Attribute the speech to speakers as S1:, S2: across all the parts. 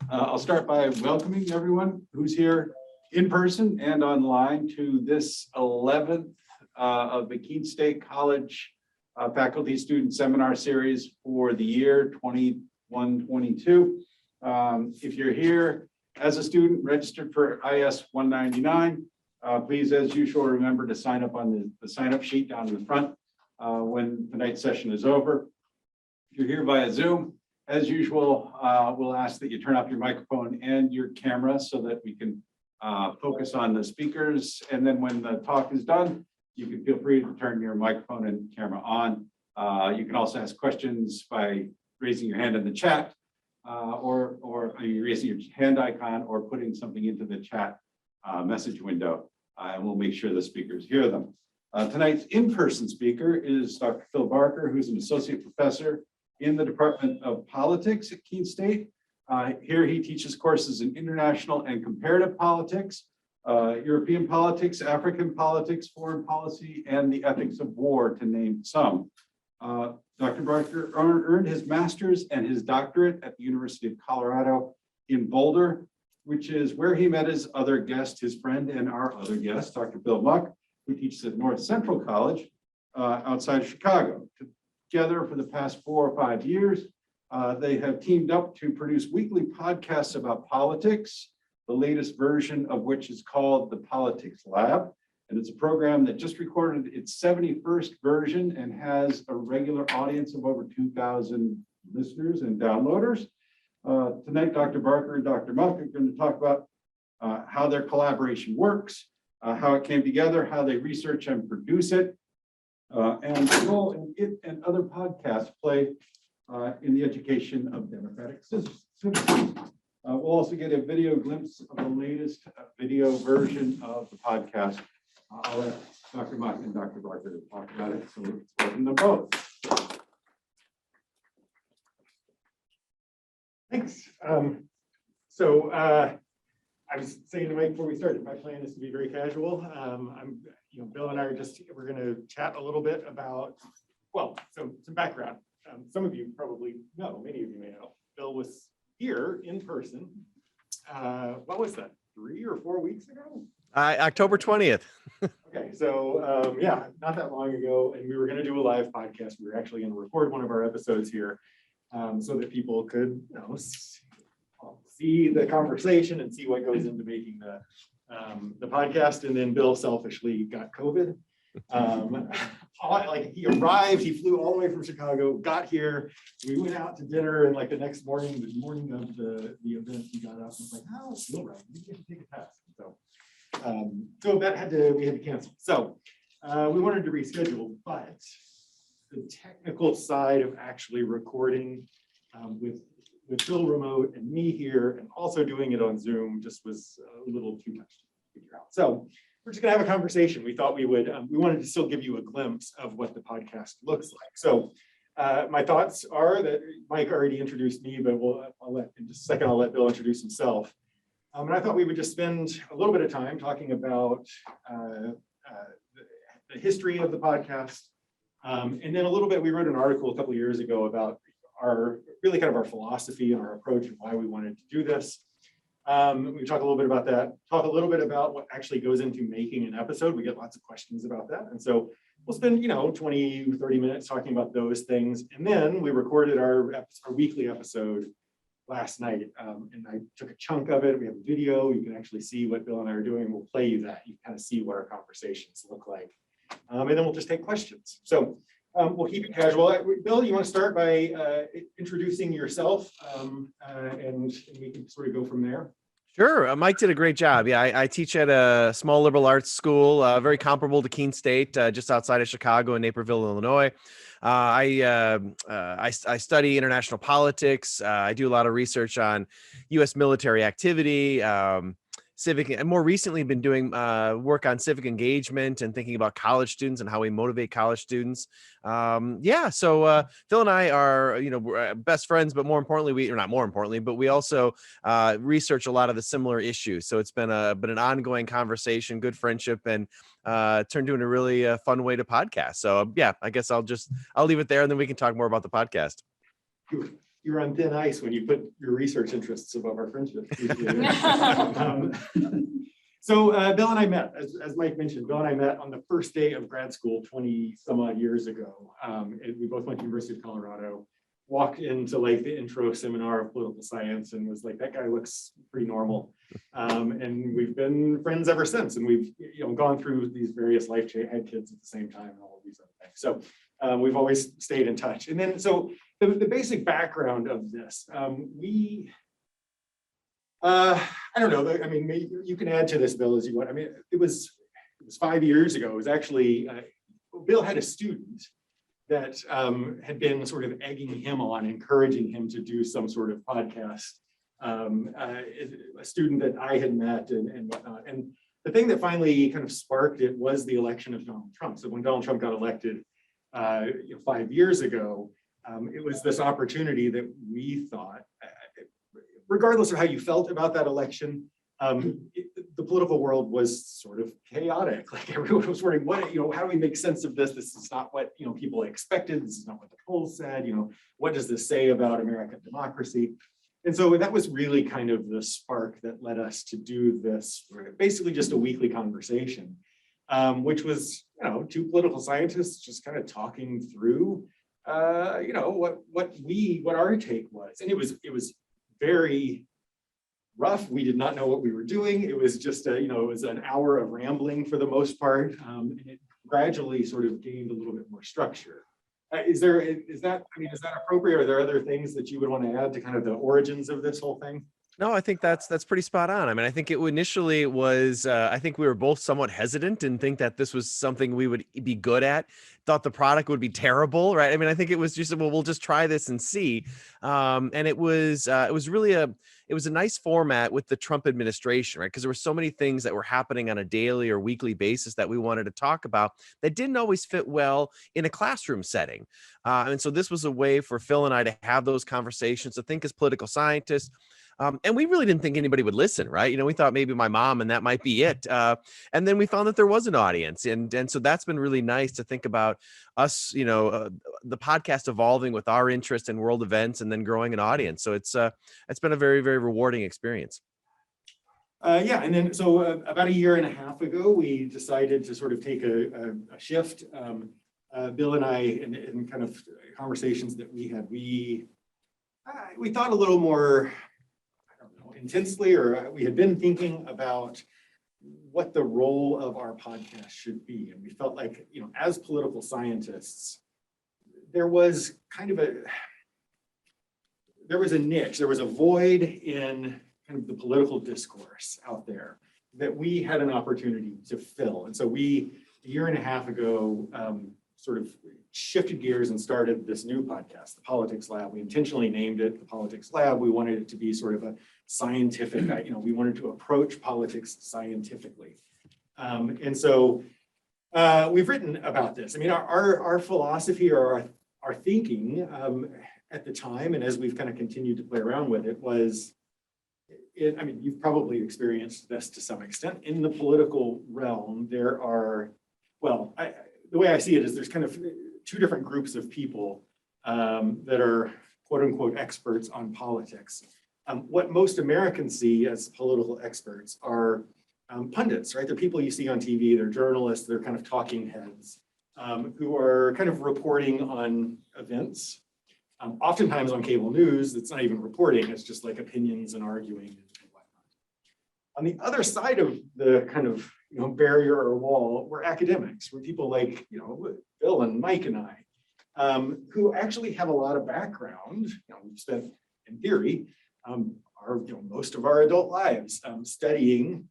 S1: I'll start by welcoming everyone who's here in person and online to this 11th of the Keene State College Faculty Student Seminar Series for the year 21-22. If you're here as a student registered for IS 199, please, as usual, remember to sign up on the sign-up sheet down in the front when tonight's session is over. If you're here via Zoom, as usual, we'll ask that you turn off your microphone and your camera so that we can focus on the speakers. And then when the talk is done, you can feel free to turn your microphone and camera on. You can also ask questions by raising your hand in the chat or raising your hand icon or putting something into the chat message window, and we'll make sure the speakers hear them. Tonight's in-person speaker is Dr. Phil Barker, who's an associate professor in the Department of Politics at Keene State. Here he teaches courses in international and comparative politics, European politics, African politics, foreign policy, and the ethics of war, to name some. Dr. Barker earned his master's and his doctorate at the University of Colorado in Boulder, which is where he met his other guest, his friend and our other guest, Dr. Bill Muck, who teaches at North Central College outside of Chicago. Together for the past 4 or 5 years, they have teamed up to produce weekly podcasts about politics, the latest version of which is called the Politics Lab. And it's a program that just recorded its 71st version and has a regular audience of over 2,000 listeners and downloaders. Tonight, Dr. Barker and Dr. Muck are going to talk about how their collaboration works, how it came together, how they research and produce it, and the role it and other podcasts play in the education of democratic citizens. We'll also get a video glimpse of the latest video version of the podcast. I'll let Dr. Muck and Dr. Barker talk about it, so let's welcome them both.
S2: Thanks. I was saying to Mike before we started, my plan is to be very casual. Bill and I we're going to chat a little bit about, some background. Some of you probably know, many of you may know, Bill was here in person. What was that, 3 or 4 weeks ago?
S3: October 20th.
S2: Okay, so not that long ago, and we were going to do a live podcast. We were actually going to record one of our episodes here so that people could see the conversation and see what goes into making the podcast. And then Bill selfishly got COVID. He arrived, he flew all the way from Chicago, got here, we went out to dinner, and the next morning, the morning of the event, he got up and was like, "I don't feel right, we have to take a test." So that we had to cancel. So we wanted to reschedule, but the technical side of actually recording with Bill remote and me here, and also doing it on Zoom, just was a little too much to figure out. So we're just gonna have a conversation. We thought we would, we wanted to still give you a glimpse of what the podcast looks like. So my thoughts are that Mike already introduced me, but in just a second, I'll let Bill introduce himself. And I thought we would just spend a little bit of time talking about the history of the podcast. And then a little bit, we wrote an article a couple of years ago about our philosophy and our approach and why we wanted to do this. We talk a little bit about that, talk a little bit about what actually goes into making an episode. We get lots of questions about that. And so we'll spend, 20, 30 minutes talking about those things. And then we recorded our weekly episode last night. And I took a chunk of it. We have a video. You can actually see what Bill and I are doing. We'll play you that. You can kind of see what our conversations look like. And then we'll just take questions. So we'll keep it casual. Bill, you want to start by introducing yourself, and we can sort of go from there.
S3: Sure. Mike did a great job. Yeah, I teach at a small liberal arts school, very comparable to Keene State, just outside of Chicago in Naperville, Illinois. I study international politics. I do a lot of research on U.S. military activity, civic, and more recently been doing work on civic engagement and thinking about college students and how we motivate college students. So Phil and I are, we're best friends, but more importantly, we also research a lot of the similar issues. So it's been an ongoing conversation, good friendship, and turned into a really fun way to podcast. So I guess I'll leave it there, and then we can talk more about the podcast.
S2: you're on thin ice when you put your research interests above our friendship. So Bill and I met, as Mike mentioned, Bill and I met on the first day of grad school 20 some odd years ago. And we both went to University of Colorado, walked into like the intro seminar of political science and was like, that guy looks pretty normal. And we've been friends ever since. And we've gone through these various life change, had kids at the same time and all of these other things. So we've always stayed in touch. And then, so the basic background of this, I don't know. I mean, maybe you can add to this, Bill, as you want. I mean, it was 5 years ago. It was actually, Bill had a student that had been sort of egging him on, encouraging him to do some sort of podcast. A student that I had met and whatnot. And the thing that finally kind of sparked it was the election of Donald Trump. So when Donald Trump got elected 5 years ago, it was this opportunity that we thought, regardless of how you felt about that election, the political world was sort of chaotic. Like everyone was wondering, what, how do we make sense of this? This is not what people expected. This is not what the polls said. What does this say about American democracy? And so that was really kind of the spark that led us to do this, basically just a weekly conversation, which was, two political scientists just kind of talking through, what our take was. And it was very rough. We did not know what we were doing. It was just it was an hour of rambling for the most part. And it gradually sort of gained a little bit more structure. Is that appropriate? Are there other things that you would want to add to kind of the origins of this whole thing?
S3: No, I think that's pretty spot on. I mean, I think it initially was, I think we were both somewhat hesitant and think that this was something we would be good at, thought the product would be terrible, right? I mean, I think it was just, well, we'll just try this and see. And it was really a nice format with the Trump administration, right? Because there were so many things that were happening on a daily or weekly basis that we wanted to talk about that didn't always fit well in a classroom setting. And so this was a way for Phil and I to have those conversations, to think as political scientists. And we really didn't think anybody would listen, right? We thought maybe my mom and that might be it. And then we found that there was an audience. And so that's been really nice to think about us, the podcast evolving with our interest in world events and then growing an audience. So it's been a very, very rewarding experience.
S2: Yeah, and then so about a year and a half ago, we decided to sort of take a shift. Bill and I, in kind of conversations that we had, we thought a little more intensely, or we had been thinking about what the role of our podcast should be. And we felt like, as political scientists, there was a niche, there was a void in kind of the political discourse out there that we had an opportunity to fill. And so we, a year and a half ago, sort of shifted gears and started this new podcast, the Politics Lab. We intentionally named it the Politics Lab. We wanted it to be sort of a scientific, we wanted to approach politics scientifically. And so we've written about this. I mean, our philosophy or our thinking at the time, and as we've kind of continued to play around with it, was, you've probably experienced this to some extent. In the political realm, there are, the way I see it is there's kind of two different groups of people that are quote unquote experts on politics. What most Americans see as political experts are pundits, right? They're people you see on TV, they're journalists, they're kind of talking heads who are kind of reporting on events. Oftentimes on cable news, it's not even reporting, it's just like opinions and arguing and whatnot. On the other side of the kind of barrier or wall, we're academics. We're people like Bill and Mike and I, who actually have a lot of background. We've spent, in theory, most of our adult lives studying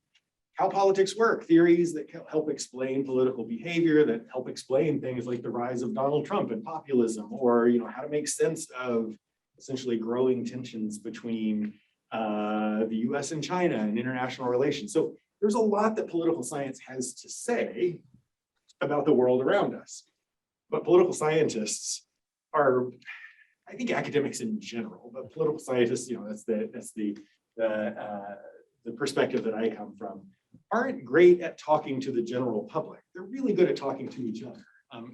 S2: how politics work, theories that help explain political behavior, that help explain things like the rise of Donald Trump and populism, or how to make sense of essentially growing tensions between the US and China and international relations. So there's a lot that political science has to say about the world around us. But political scientists are, I think academics in general, but political scientists, that's the perspective that I come from, aren't great at talking to the general public. They're really good at talking to each other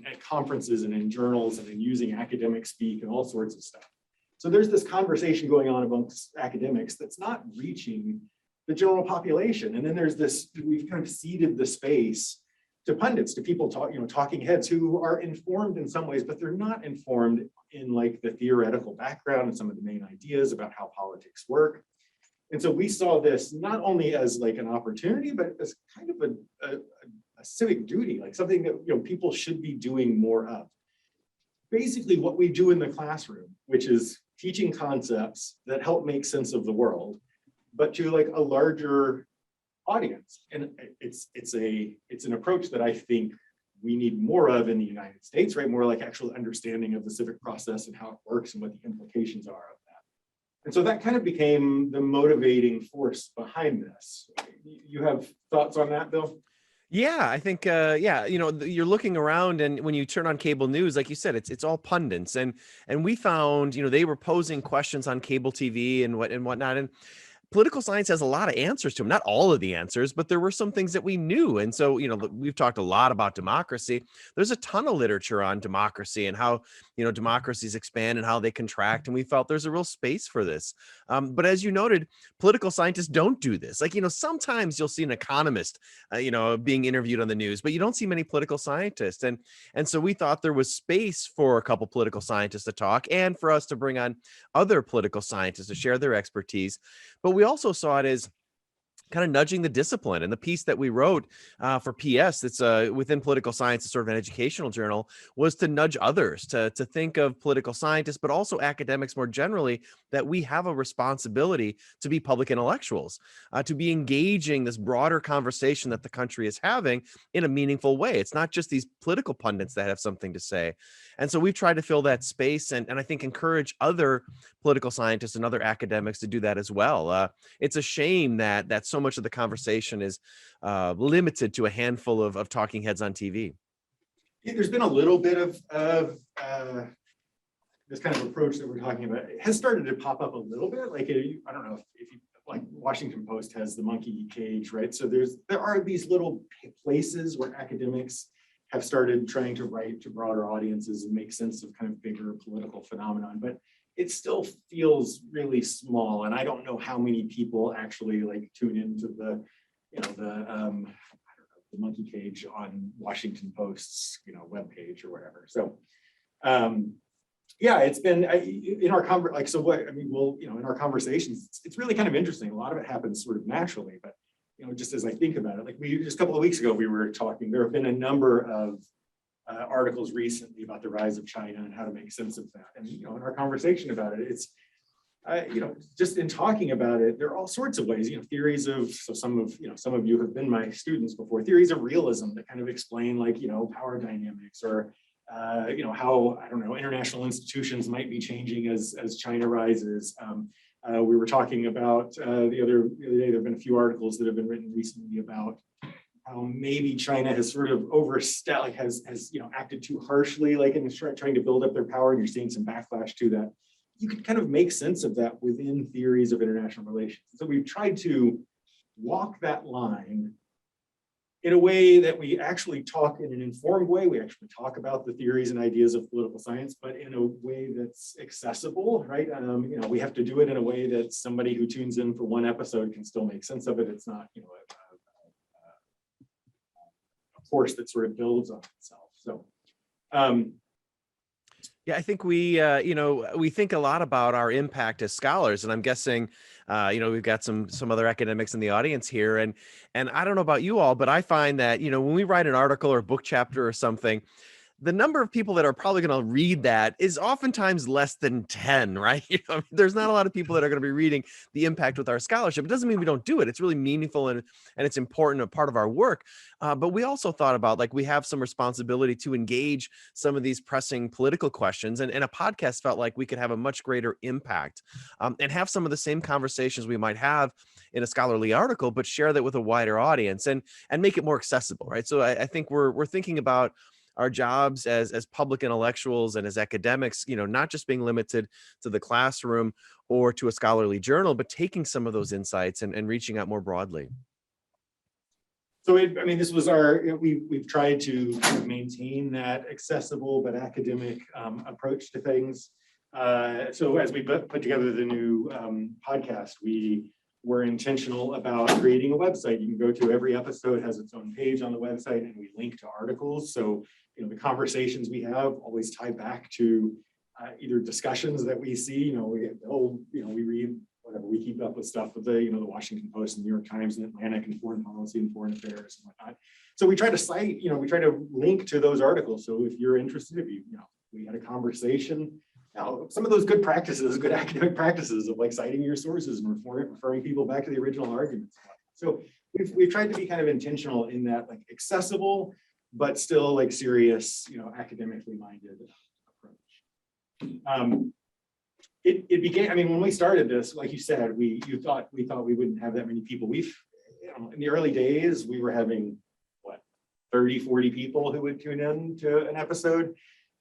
S2: at conferences and in journals and in using academic speak and all sorts of stuff. So there's this conversation going on amongst academics that's not reaching the general population. And then there's this, we've kind of ceded the space to pundits, to people talking heads who are informed in some ways, but they're not informed in like the theoretical background and some of the main ideas about how politics work. And so we saw this not only as like an opportunity, but as kind of a civic duty, like something that people should be doing more of. Basically what we do in the classroom, which is teaching concepts that help make sense of the world, but to like a larger audience. And it's an approach that I think we need more of in the United States, right? More like actual understanding of the civic process and how it works and what the implications are of that. And so that kind of became the motivating force behind this. You have thoughts on that, Bill?
S3: Yeah, I think, yeah, you're looking around, and when you turn on cable news, like you said, it's all pundits, and we found, they were posing questions on cable TV and whatnot, and political science has a lot of answers to them, not all of the answers, but there were some things that we knew. And so, we've talked a lot about democracy. There's a ton of literature on democracy and how, democracies expand and how they contract. And we felt there's a real space for this. But as you noted, political scientists don't do this. Like, sometimes you'll see an economist, being interviewed on the news, but you don't see many political scientists. And so we thought there was space for a couple political scientists to talk and for us to bring on other political scientists to share their expertise. But we also saw it as kind of nudging the discipline. And the piece that we wrote for PS, it's within Political Science, sort of an educational journal, was to nudge others to think of political scientists, but also academics more generally, that we have a responsibility to be public intellectuals, to be engaging this broader conversation that the country is having in a meaningful way. It's not just these political pundits that have something to say. And so we've tried to fill that space and I think encourage other political scientists and other academics to do that as well. It's a shame that so much of the conversation is limited to a handful of talking heads on TV.
S2: There's been a little bit of this kind of approach that we're talking about. It has started to pop up a little bit. Like, I don't know if you, like Washington Post has the monkey cage, right? So there are these little places where academics have started trying to write to broader audiences and make sense of kind of bigger political phenomenon, but it still feels really small. And I don't know how many people actually like tune into the monkey cage on Washington Post's, webpage or whatever. So, yeah, it's been in our in our conversations, it's really kind of interesting. A lot of it happens sort of naturally, but just as I think about it, like just a couple of weeks ago, we were talking, there have been a number of articles recently about the rise of China and how to make sense of that. And, in our conversation about it, it's, just in talking about it, there are all sorts of ways, theories of, so some of you have been my students before, theories of realism that kind of explain like, power dynamics or, how, I don't know, international institutions might be changing as China rises. We were talking about the other day, there have been a few articles that have been written recently about how maybe China has sort of overstepped, like has acted too harshly, like in trying to build up their power, and you're seeing some backlash to that. You could kind of make sense of that within theories of international relations. So we've tried to walk that line in a way that we actually talk in an informed way. We actually talk about the theories and ideas of political science, but in a way that's accessible, right? We have to do it in a way that somebody who tunes in for one episode can still make sense of it. It's not, a course that sort of builds on itself. So,
S3: yeah, I think we think a lot about our impact as scholars, and I'm guessing, we've got some other academics in the audience here, and I don't know about you all, but I find that, when we write an article or a book chapter or something, the number of people that are probably going to read that is oftentimes less than 10, right? There's not a lot of people that are going to be reading the impact with our scholarship. It doesn't mean we don't do it. It's really meaningful and it's important, a part of our work. But we also thought about, like, we have some responsibility to engage some of these pressing political questions. And a podcast felt like we could have a much greater impact and have some of the same conversations we might have in a scholarly article, but share that with a wider audience and make it more accessible, right? So I think we're thinking about our jobs as public intellectuals and as academics, not just being limited to the classroom or to a scholarly journal, but taking some of those insights and reaching out more broadly.
S2: So, this was we've tried to kind of maintain that accessible but academic approach to things. So as we put together the new podcast, we were intentional about creating a website. You can go to every episode has its own page on the website, and we link to articles. So the conversations we have always tie back to either discussions that we see. We read whatever, we keep up with stuff with the Washington Post and New York Times and Atlantic and foreign policy and foreign affairs and whatnot. So we try to cite, we try to link to those articles. So if you're interested, if we had a conversation. Now, some of those good practices, good academic practices of like citing your sources and referring people back to the original arguments. So we've tried to be kind of intentional in that, like, accessible, but still like serious, academically minded approach. It began, I mean, when we started this, like you said, we thought we wouldn't have that many people. In the early days, we were having 30, 40 people who would tune in to an episode.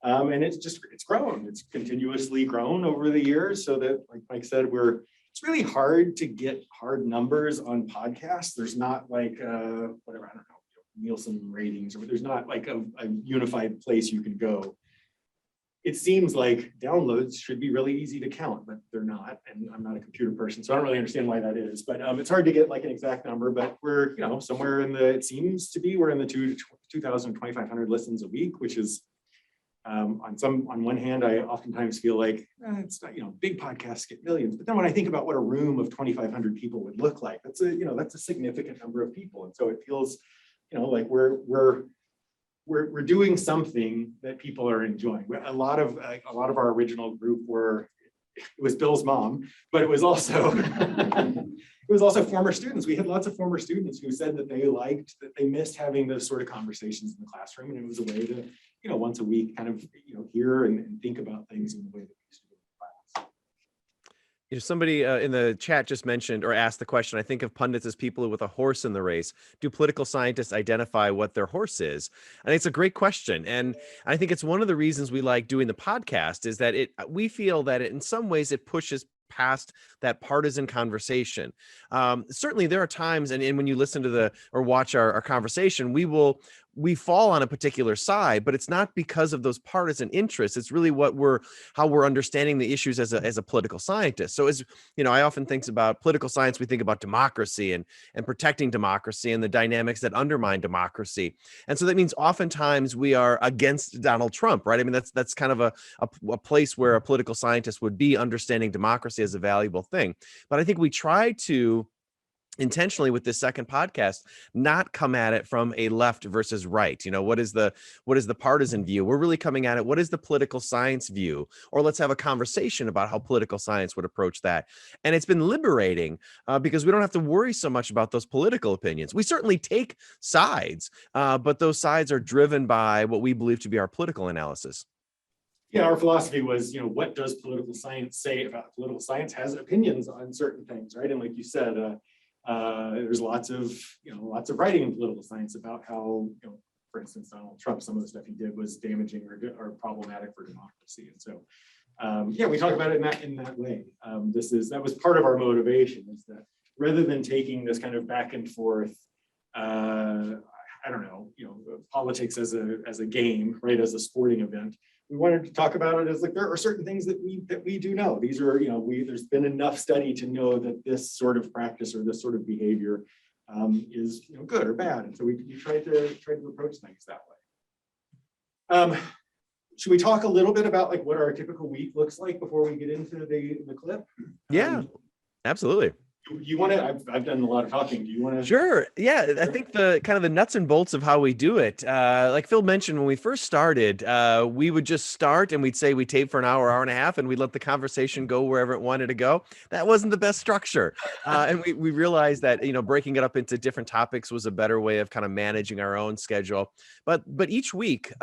S2: And it's grown. It's continuously grown over the years, so that, like Mike said, it's really hard to get hard numbers on podcasts. There's not like whatever, I don't know, Nielsen ratings, or there's not like a unified place you can go. It seems like downloads should be really easy to count, but they're not. And I'm not a computer person, so I don't really understand why that is. But it's hard to get like an exact number. But we're somewhere it seems to be, we're in the 2,000, 2,500 listens a week, which is. On one hand, I oftentimes feel like it's not, big podcasts get millions, but then when I think about what a room of 2,500 people would look like, that's a significant number of people, and so it feels, like we're doing something that people are enjoying. A lot of our original group it was Bill's mom, but it was also former students. We had lots of former students who said that they missed having those sort of conversations in the classroom, and it was a way to, once a week kind of, hear and think about things in the way that we used to do in class.
S3: Somebody in the chat just mentioned or asked the question, I think of pundits as people with a horse in the race. Do political scientists identify what their horse is? I think it's a great question. And I think it's one of the reasons we like doing the podcast is that we feel that in some ways it pushes past that partisan conversation. Certainly there are times, and when you listen to or watch our conversation, we fall on a particular side, but it's not because of those partisan interests. It's really how we're understanding the issues as a political scientist. So I often think about political science, we think about democracy and protecting democracy and the dynamics that undermine democracy. And so that means oftentimes we are against Donald Trump, right? I mean, that's kind of a place where a political scientist would be, understanding democracy as a valuable thing. But I think we try to intentionally with this second podcast not come at it from a left versus right. What is the partisan view? We're really coming at it, what is the political science view? Or let's have a conversation about how political science would approach that. And it's been liberating because we don't have to worry so much about those political opinions. We certainly take sides, but those sides are driven by what we believe to be our political analysis.
S2: Yeah, our philosophy was, what does political science say about political science has opinions on certain things, right? And like you said, there's lots of writing in political science about how, for instance, Donald Trump, some of the stuff he did was damaging or problematic for democracy. And so, we talk about it in that way. That was part of our motivation, is that rather than taking this kind of back and forth, politics as a game, right, as a sporting event, we wanted to talk about it as like, there are certain things that we do know. These are, there's been enough study to know that this sort of practice or this sort of behavior is, good or bad. And so we tried to approach things that way. Should we talk a little bit about like what our typical week looks like before we get into the clip?
S3: Yeah, absolutely.
S2: You want to? I've done a lot of talking. Do you want to?
S3: Sure. Yeah, I think the kind of the nuts and bolts of how we do it. Like Phil mentioned, when we first started, we would just start and we'd say we tape for an hour and a half, and we'd let the conversation go wherever it wanted to go. That wasn't the best structure, and we realized that breaking it up into different topics was a better way of kind of managing our own schedule. But each week,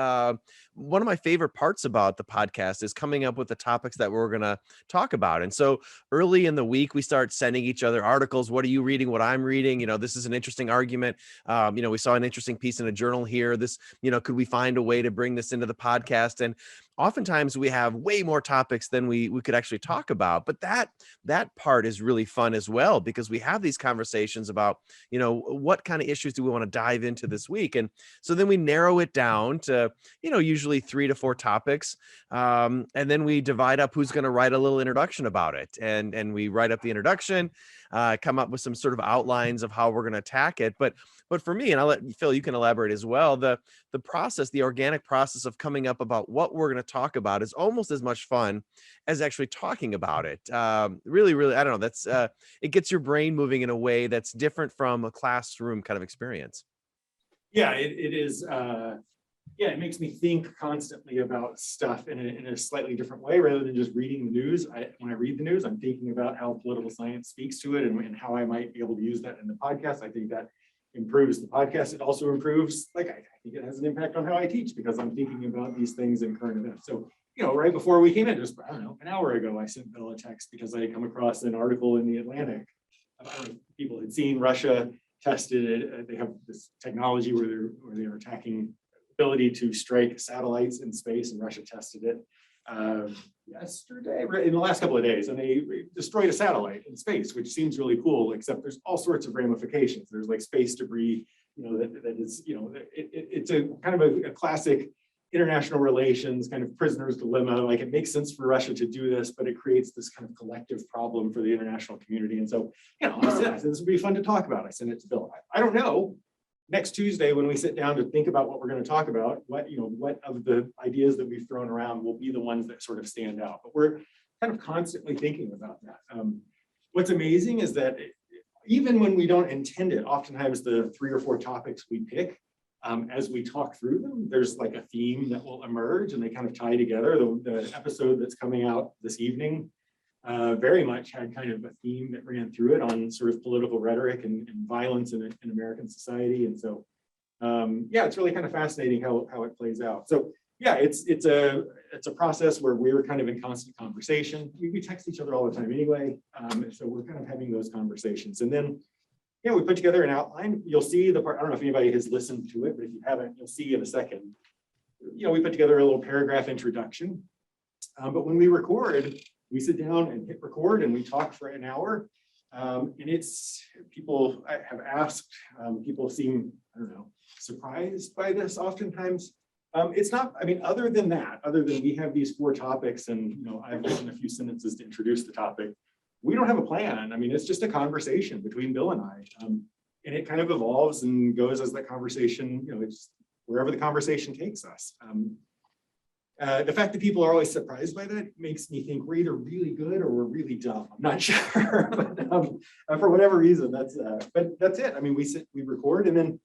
S3: one of my favorite parts about the podcast is coming up with the topics that we're going to talk about. And so early in the week, we start sending each other articles. What are you reading? What I'm reading? This is an interesting argument. We saw an interesting piece in a journal here. This, could we find a way to bring this into the podcast? And oftentimes we have way more topics than we could actually talk about, but that part is really fun as well, because we have these conversations about, what kind of issues do we want to dive into this week? And so then we narrow it down to, usually 3 to 4 topics. And then we divide up who's going to write a little introduction about it. And we write up the introduction, come up with some sort of outlines of how we're going to attack it. But for me, and I'll let Phil, you can elaborate as well, the process, the organic process of coming up about what we're going to talk about is almost as much fun as actually talking about it. Really, really, I don't know, that's it gets your brain moving in a way that's different from a classroom kind of experience.
S2: Yeah, it is. Yeah, it makes me think constantly about stuff in a slightly different way, rather than just reading the news. When I read the news, I'm thinking about how political science speaks to it, and how I might be able to use that in the podcast. I think that improves the podcast. It also improves, I think it has an impact on how I teach, because I'm thinking about these things in current events. So, right before we came in, just, I don't know, an hour ago, I sent Bill a text because I had come across an article in the Atlantic. I don't know if people had seen Russia tested it. They have this technology where they're attacking ability to strike satellites in space, and Russia tested it yesterday, in the last couple of days, and they destroyed a satellite in space, which seems really cool, except there's all sorts of ramifications. There's like space debris, that is, it's a kind of a classic international relations kind of prisoner's dilemma. Like, it makes sense for Russia to do this, but it creates this kind of collective problem for the international community. And so, I said this would be fun to talk about. I sent it to Bill. I don't know. Next Tuesday, when we sit down to think about what we're going to talk about, what of the ideas that we've thrown around will be the ones that sort of stand out. But we're kind of constantly thinking about that. What's amazing is that even when we don't intend it, oftentimes the 3 or 4 topics we pick, as we talk through them, there's like a theme that will emerge, and they kind of tie together. The episode that's coming out this evening very much had kind of a theme that ran through it on sort of political rhetoric and violence in American society. And so, it's really kind of fascinating how it plays out. So yeah, it's a process where we're kind of in constant conversation. We text each other all the time anyway. So we're kind of having those conversations. And then, we put together an outline. You'll see the part, I don't know if anybody has listened to it, but if you haven't, you'll see in a second. We put together a little paragraph introduction. But when we record, we sit down and hit record, and we talk for an hour. And people have asked, people seem, I don't know, surprised by this oftentimes. It's not, other than we have these 4 topics, and, I've written a few sentences to introduce the topic. We don't have a plan. It's just a conversation between Bill and I. And it kind of evolves and goes as that conversation, it's wherever the conversation takes us. The fact that people are always surprised by that makes me think we're either really good or we're really dumb. I'm not sure, but for whatever reason, that's it. We record, and then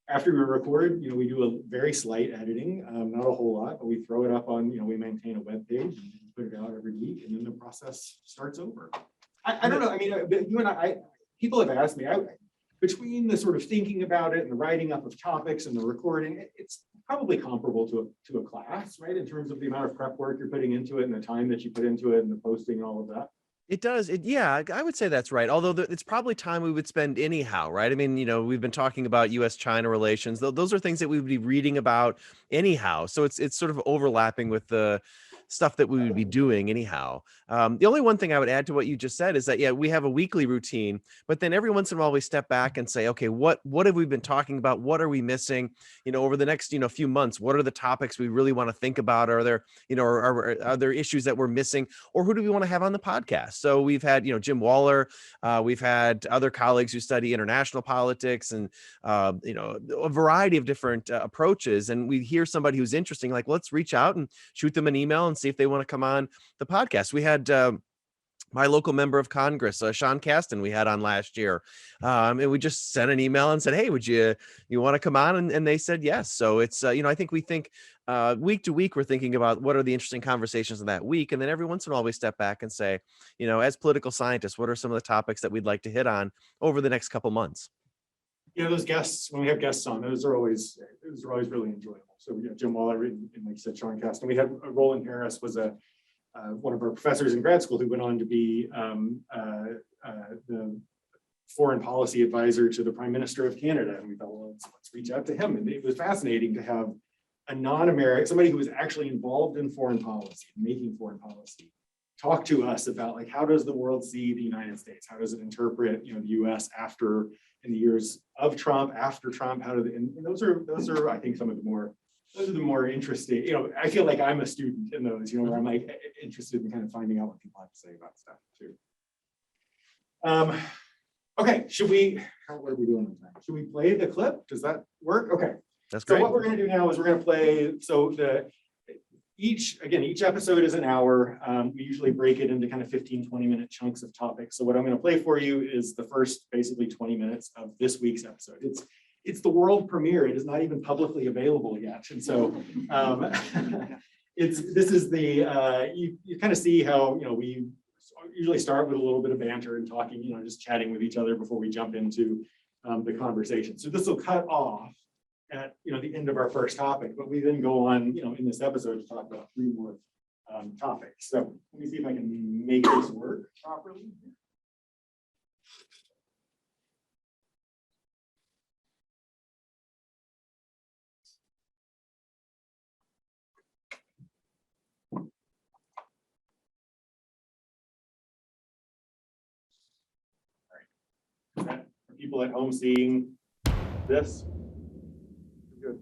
S2: after we record, we do a very slight editing, not a whole lot, but we throw it up on, we maintain a web page and put it out every week, and then the process starts over. I don't know. You and I, people have asked me, between the sort of thinking about it and the writing up of topics and the recording, it's probably comparable to a class, right? In terms of the amount of prep work you're putting into it and the time that you put into it and the posting and all of that.
S3: It does. Yeah, I would say that's right. Although it's probably time we would spend anyhow, right? We've been talking about U.S.-China relations. Those are things that we would be reading about anyhow. So it's sort of overlapping with the stuff that we would be doing anyhow. The only one thing I would add to what you just said is that, we have a weekly routine, but then every once in a while we step back and say, okay, what have we been talking about? What are we missing? Over the next, few months, what are the topics we really want to think about? Are there, are there issues that we're missing, or who do we want to have on the podcast? So we've had, Jim Waller, we've had other colleagues who study international politics and, a variety of different approaches. And we hear somebody who's interesting, like, let's reach out and shoot them an email and see if they want to come on the podcast. We had my local member of Congress, Sean Casten, we had on last year. And we just sent an email and said, hey, would you want to come on? And they said yes. So it's, I think we think week to week, we're thinking about what are the interesting conversations in that week. And then every once in a while we step back and say, as political scientists, what are some of the topics that we'd like to hit on over the next couple months?
S2: Those guests, when we have guests on, those are always really enjoyable. So we got Jim Waller and, like you said, Sean Casten. We had Roland Harris was one of our professors in grad school who went on to be the foreign policy advisor to the Prime Minister of Canada. And we thought, well, let's reach out to him. And it was fascinating to have a non-American, somebody who was actually involved in foreign policy, making foreign policy, talk to us about like, how does the world see the United States? How does it interpret, the US after, in the years of Trump, after Trump, how do they, and those are, I think, those are the more interesting, I feel like I'm a student in those, where I'm like interested in kind of finding out what people have to say about stuff too. Okay, what are we doing on time? Should we play the clip? Does that work? Okay.
S3: That's great.
S2: So what we're going to do now is we're going to play, each episode is an hour. We usually break it into kind of 15-20-minute chunks of topics. So what I'm going to play for you is the first basically 20 minutes of this week's episode. It's the world premiere. It is not even publicly available yet. And so you kind of see how, we usually start with a little bit of banter and talking, just chatting with each other before we jump into the conversation. So this will cut off at the end of our first topic, but we then go on in this episode to talk about 3 more topics. So let me see if I can make this work properly. All right. For people at home seeing this. Good.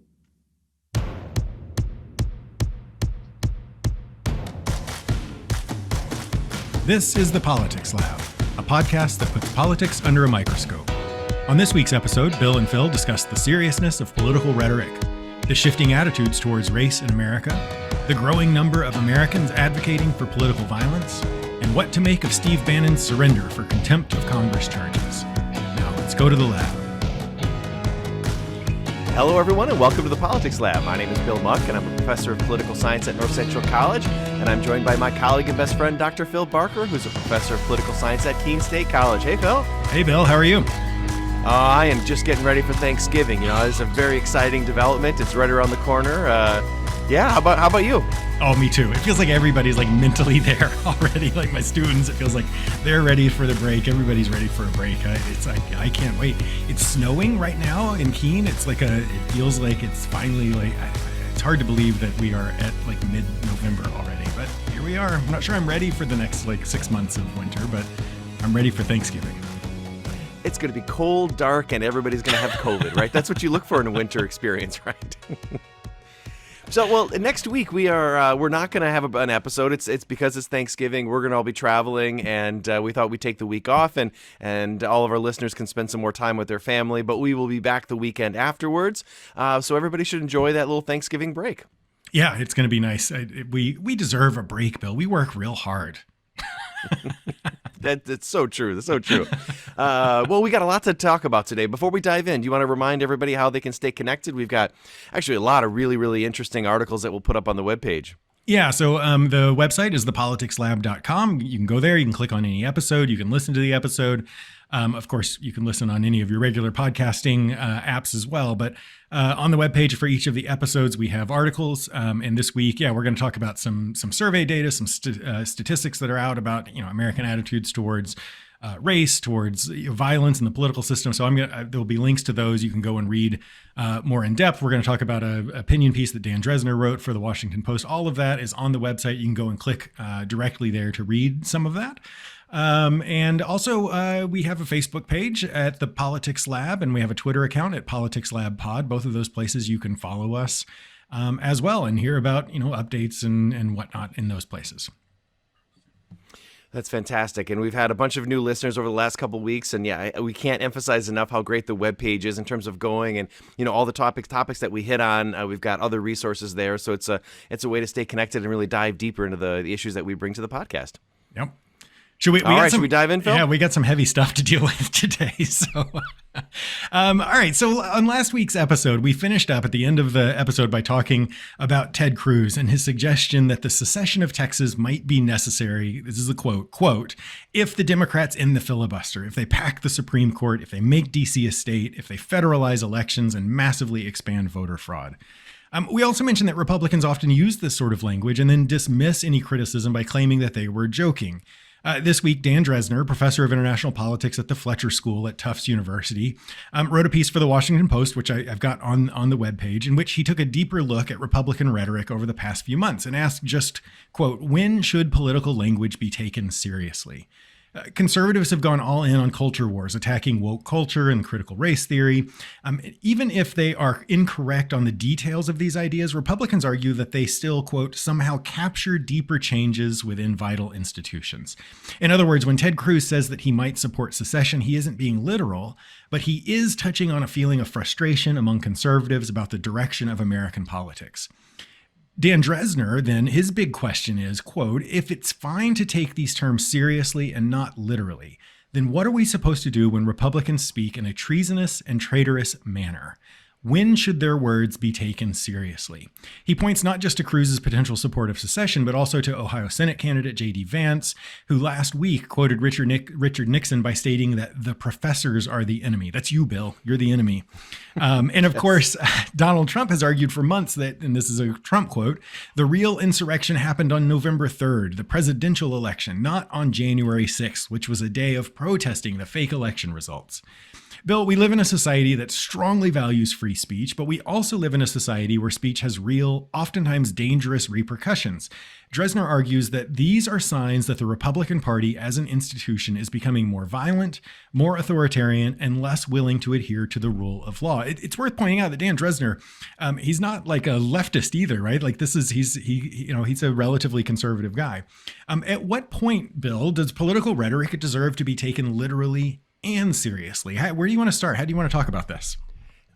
S4: This is the Politics Lab, a podcast that puts politics under a microscope. On this week's episode, Bill and Phil discuss the seriousness of political rhetoric, the shifting attitudes towards race in America, the growing number of Americans advocating for political violence, and what to make of Steve Bannon's surrender for contempt of Congress charges. Now let's go to the lab.
S3: Hello, everyone, and welcome to the Politics Lab. My name is Bill Muck, and I'm a professor of political science at North Central College, and I'm joined by my colleague and best friend, Dr. Phil Barker, who's a professor of political science at Keene State College. Hey, Phil.
S4: Hey, Bill. How are you?
S3: I am just getting ready for Thanksgiving. It's a very exciting development. It's right around the corner. How about you?
S4: Oh, me too. It feels like everybody's like mentally there already. Like my students, it feels like they're ready for the break. Everybody's ready for a break. I can't wait. It's snowing right now in Keene. It feels like it's finally it's hard to believe that we are at like mid-November already, but here we are. I'm not sure I'm ready for the next 6 months of winter, but I'm ready for Thanksgiving.
S3: It's going to be cold, dark, and everybody's going to have COVID, right? That's what you look for in a winter experience, right? So, next week we're not going to have an episode. It's because it's Thanksgiving. We're going to all be traveling, and we thought we'd take the week off, and all of our listeners can spend some more time with their family. But we will be back the weekend afterwards. So everybody should enjoy that little Thanksgiving break.
S4: Yeah, it's going to be nice. We deserve a break, Bill. We work real hard.
S3: That's so true. That's so true. We got a lot to talk about today. Before we dive in, do you want to remind everybody how they can stay connected? We've got actually a lot of really, really interesting articles that we'll put up on the webpage.
S4: Yeah, so the website is thepoliticslab.com. You can go there. You can click on any episode. You can listen to the episode. Of course, you can listen on any of your regular podcasting apps as well. But on the webpage for each of the episodes, we have articles. And this week, we're going to talk about some survey data, some statistics that are out about American attitudes towards race, towards violence in the political system. So there'll be links to those. You can go and read more in depth. We're going to talk about an opinion piece that Dan Drezner wrote for the Washington Post. All of that is on the website. You can go and click directly there to read some of that. And also, we have a Facebook page at the Politics Lab, and we have a Twitter account at Politics Lab Pod. Both of those places you can follow us as well and hear about updates and whatnot in those places.
S3: That's fantastic. And we've had a bunch of new listeners over the last couple of weeks. And we can't emphasize enough how great the webpage is in terms of going and, all the topics that we hit on. We've got other resources there. So it's a way to stay connected and really dive deeper into the issues that we bring to the podcast.
S4: Yep. Should we
S3: dive in, Phil?
S4: Yeah, we got some heavy stuff to deal with today. So, all right. So on last week's episode, we finished up at the end of the episode by talking about Ted Cruz and his suggestion that the secession of Texas might be necessary. This is a quote, if the Democrats end the filibuster, if they pack the Supreme Court, if they make D.C. a state, if they federalize elections and massively expand voter fraud. We also mentioned that Republicans often use this sort of language and then dismiss any criticism by claiming that they were joking. This week, Dan Drezner, professor of international politics at the Fletcher School at Tufts University, wrote a piece for the Washington Post, which I've got on the webpage, in which he took a deeper look at Republican rhetoric over the past few months and asked just, quote, when should political language be taken seriously? Conservatives have gone all in on culture wars, attacking woke culture and critical race theory. Even if they are incorrect on the details of these ideas, Republicans argue that they still, quote, somehow capture deeper changes within vital institutions. In other words, when Ted Cruz says that he might support secession, he isn't being literal, but he is touching on a feeling of frustration among conservatives about the direction of American politics. Dan Drezner, then, his big question is, quote, if it's fine to take these terms seriously and not literally, then what are we supposed to do when Republicans speak in a treasonous and traitorous manner? When should their words be taken seriously? He points not just to Cruz's potential support of secession, but also to Ohio Senate candidate J.D. Vance, who last week quoted Richard Nixon by stating that the professors are the enemy. That's you, Bill. You're the enemy. And of course, Donald Trump has argued for months that, and this is a Trump quote, the real insurrection happened on November 3rd, the presidential election, not on January 6th, which was a day of protesting the fake election results. Bill, we live in a society that strongly values free speech, but we also live in a society where speech has real, oftentimes dangerous repercussions. Drezner argues that these are signs that the Republican Party as an institution is becoming more violent, more authoritarian, and less willing to adhere to the rule of law. It's worth pointing out that Dan Drezner, he's not like a leftist either, right? Like he's a relatively conservative guy. At what point, Bill, does political rhetoric deserve to be taken literally and seriously? Where do you want to start? How do you want to talk about this?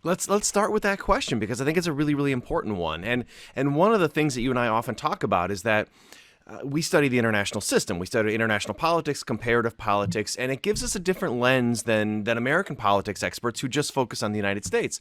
S3: Let's start with that question, because I think it's a really, really important one. And one of the things that you and I often talk about is that we study the international system. We study international politics, comparative politics, and it gives us a different lens than American politics experts who just focus on the United States.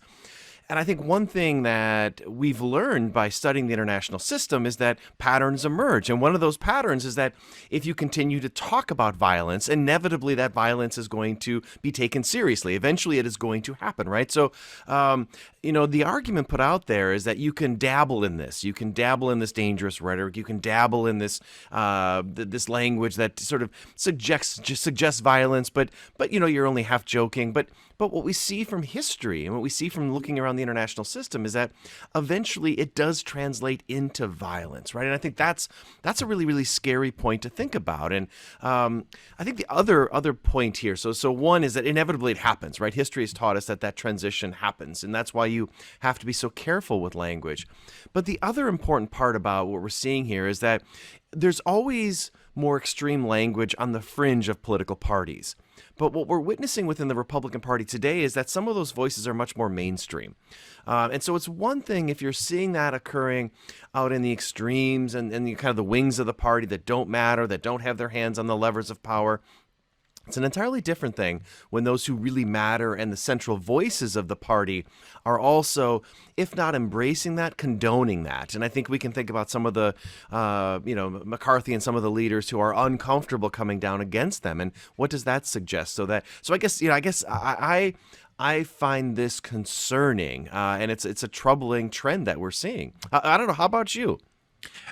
S3: And I think one thing that we've learned by studying the international system is that patterns emerge. And one of those patterns is that if you continue to talk about violence, inevitably that violence is going to be taken seriously. Eventually it is going to happen, right? So, the argument put out there is that you can dabble in this. You can dabble in this dangerous rhetoric. You can dabble in this this language that sort of suggests violence, but you're only half joking. But what we see from history and what we see from looking around the international system is that eventually it does translate into violence, right? And I think that's a really, really scary point to think about. And I think the other point here, so one is that inevitably it happens, right? History has taught us that transition happens, and that's why you have to be so careful with language. But the other important part about what we're seeing here is that there's always more extreme language on the fringe of political parties. But what we're witnessing within the Republican Party today is that some of those voices are much more mainstream. And so it's one thing if you're seeing that occurring out in the extremes and kind of the wings of the party that don't matter, that don't have their hands on the levers of power. It's an entirely different thing when those who really matter and the central voices of the party are also, if not embracing that, condoning that. And I think we can think about some of the, McCarthy and some of the leaders who are uncomfortable coming down against them. And what does that suggest? So I guess I find this concerning, and it's a troubling trend that we're seeing. I don't know. How about you?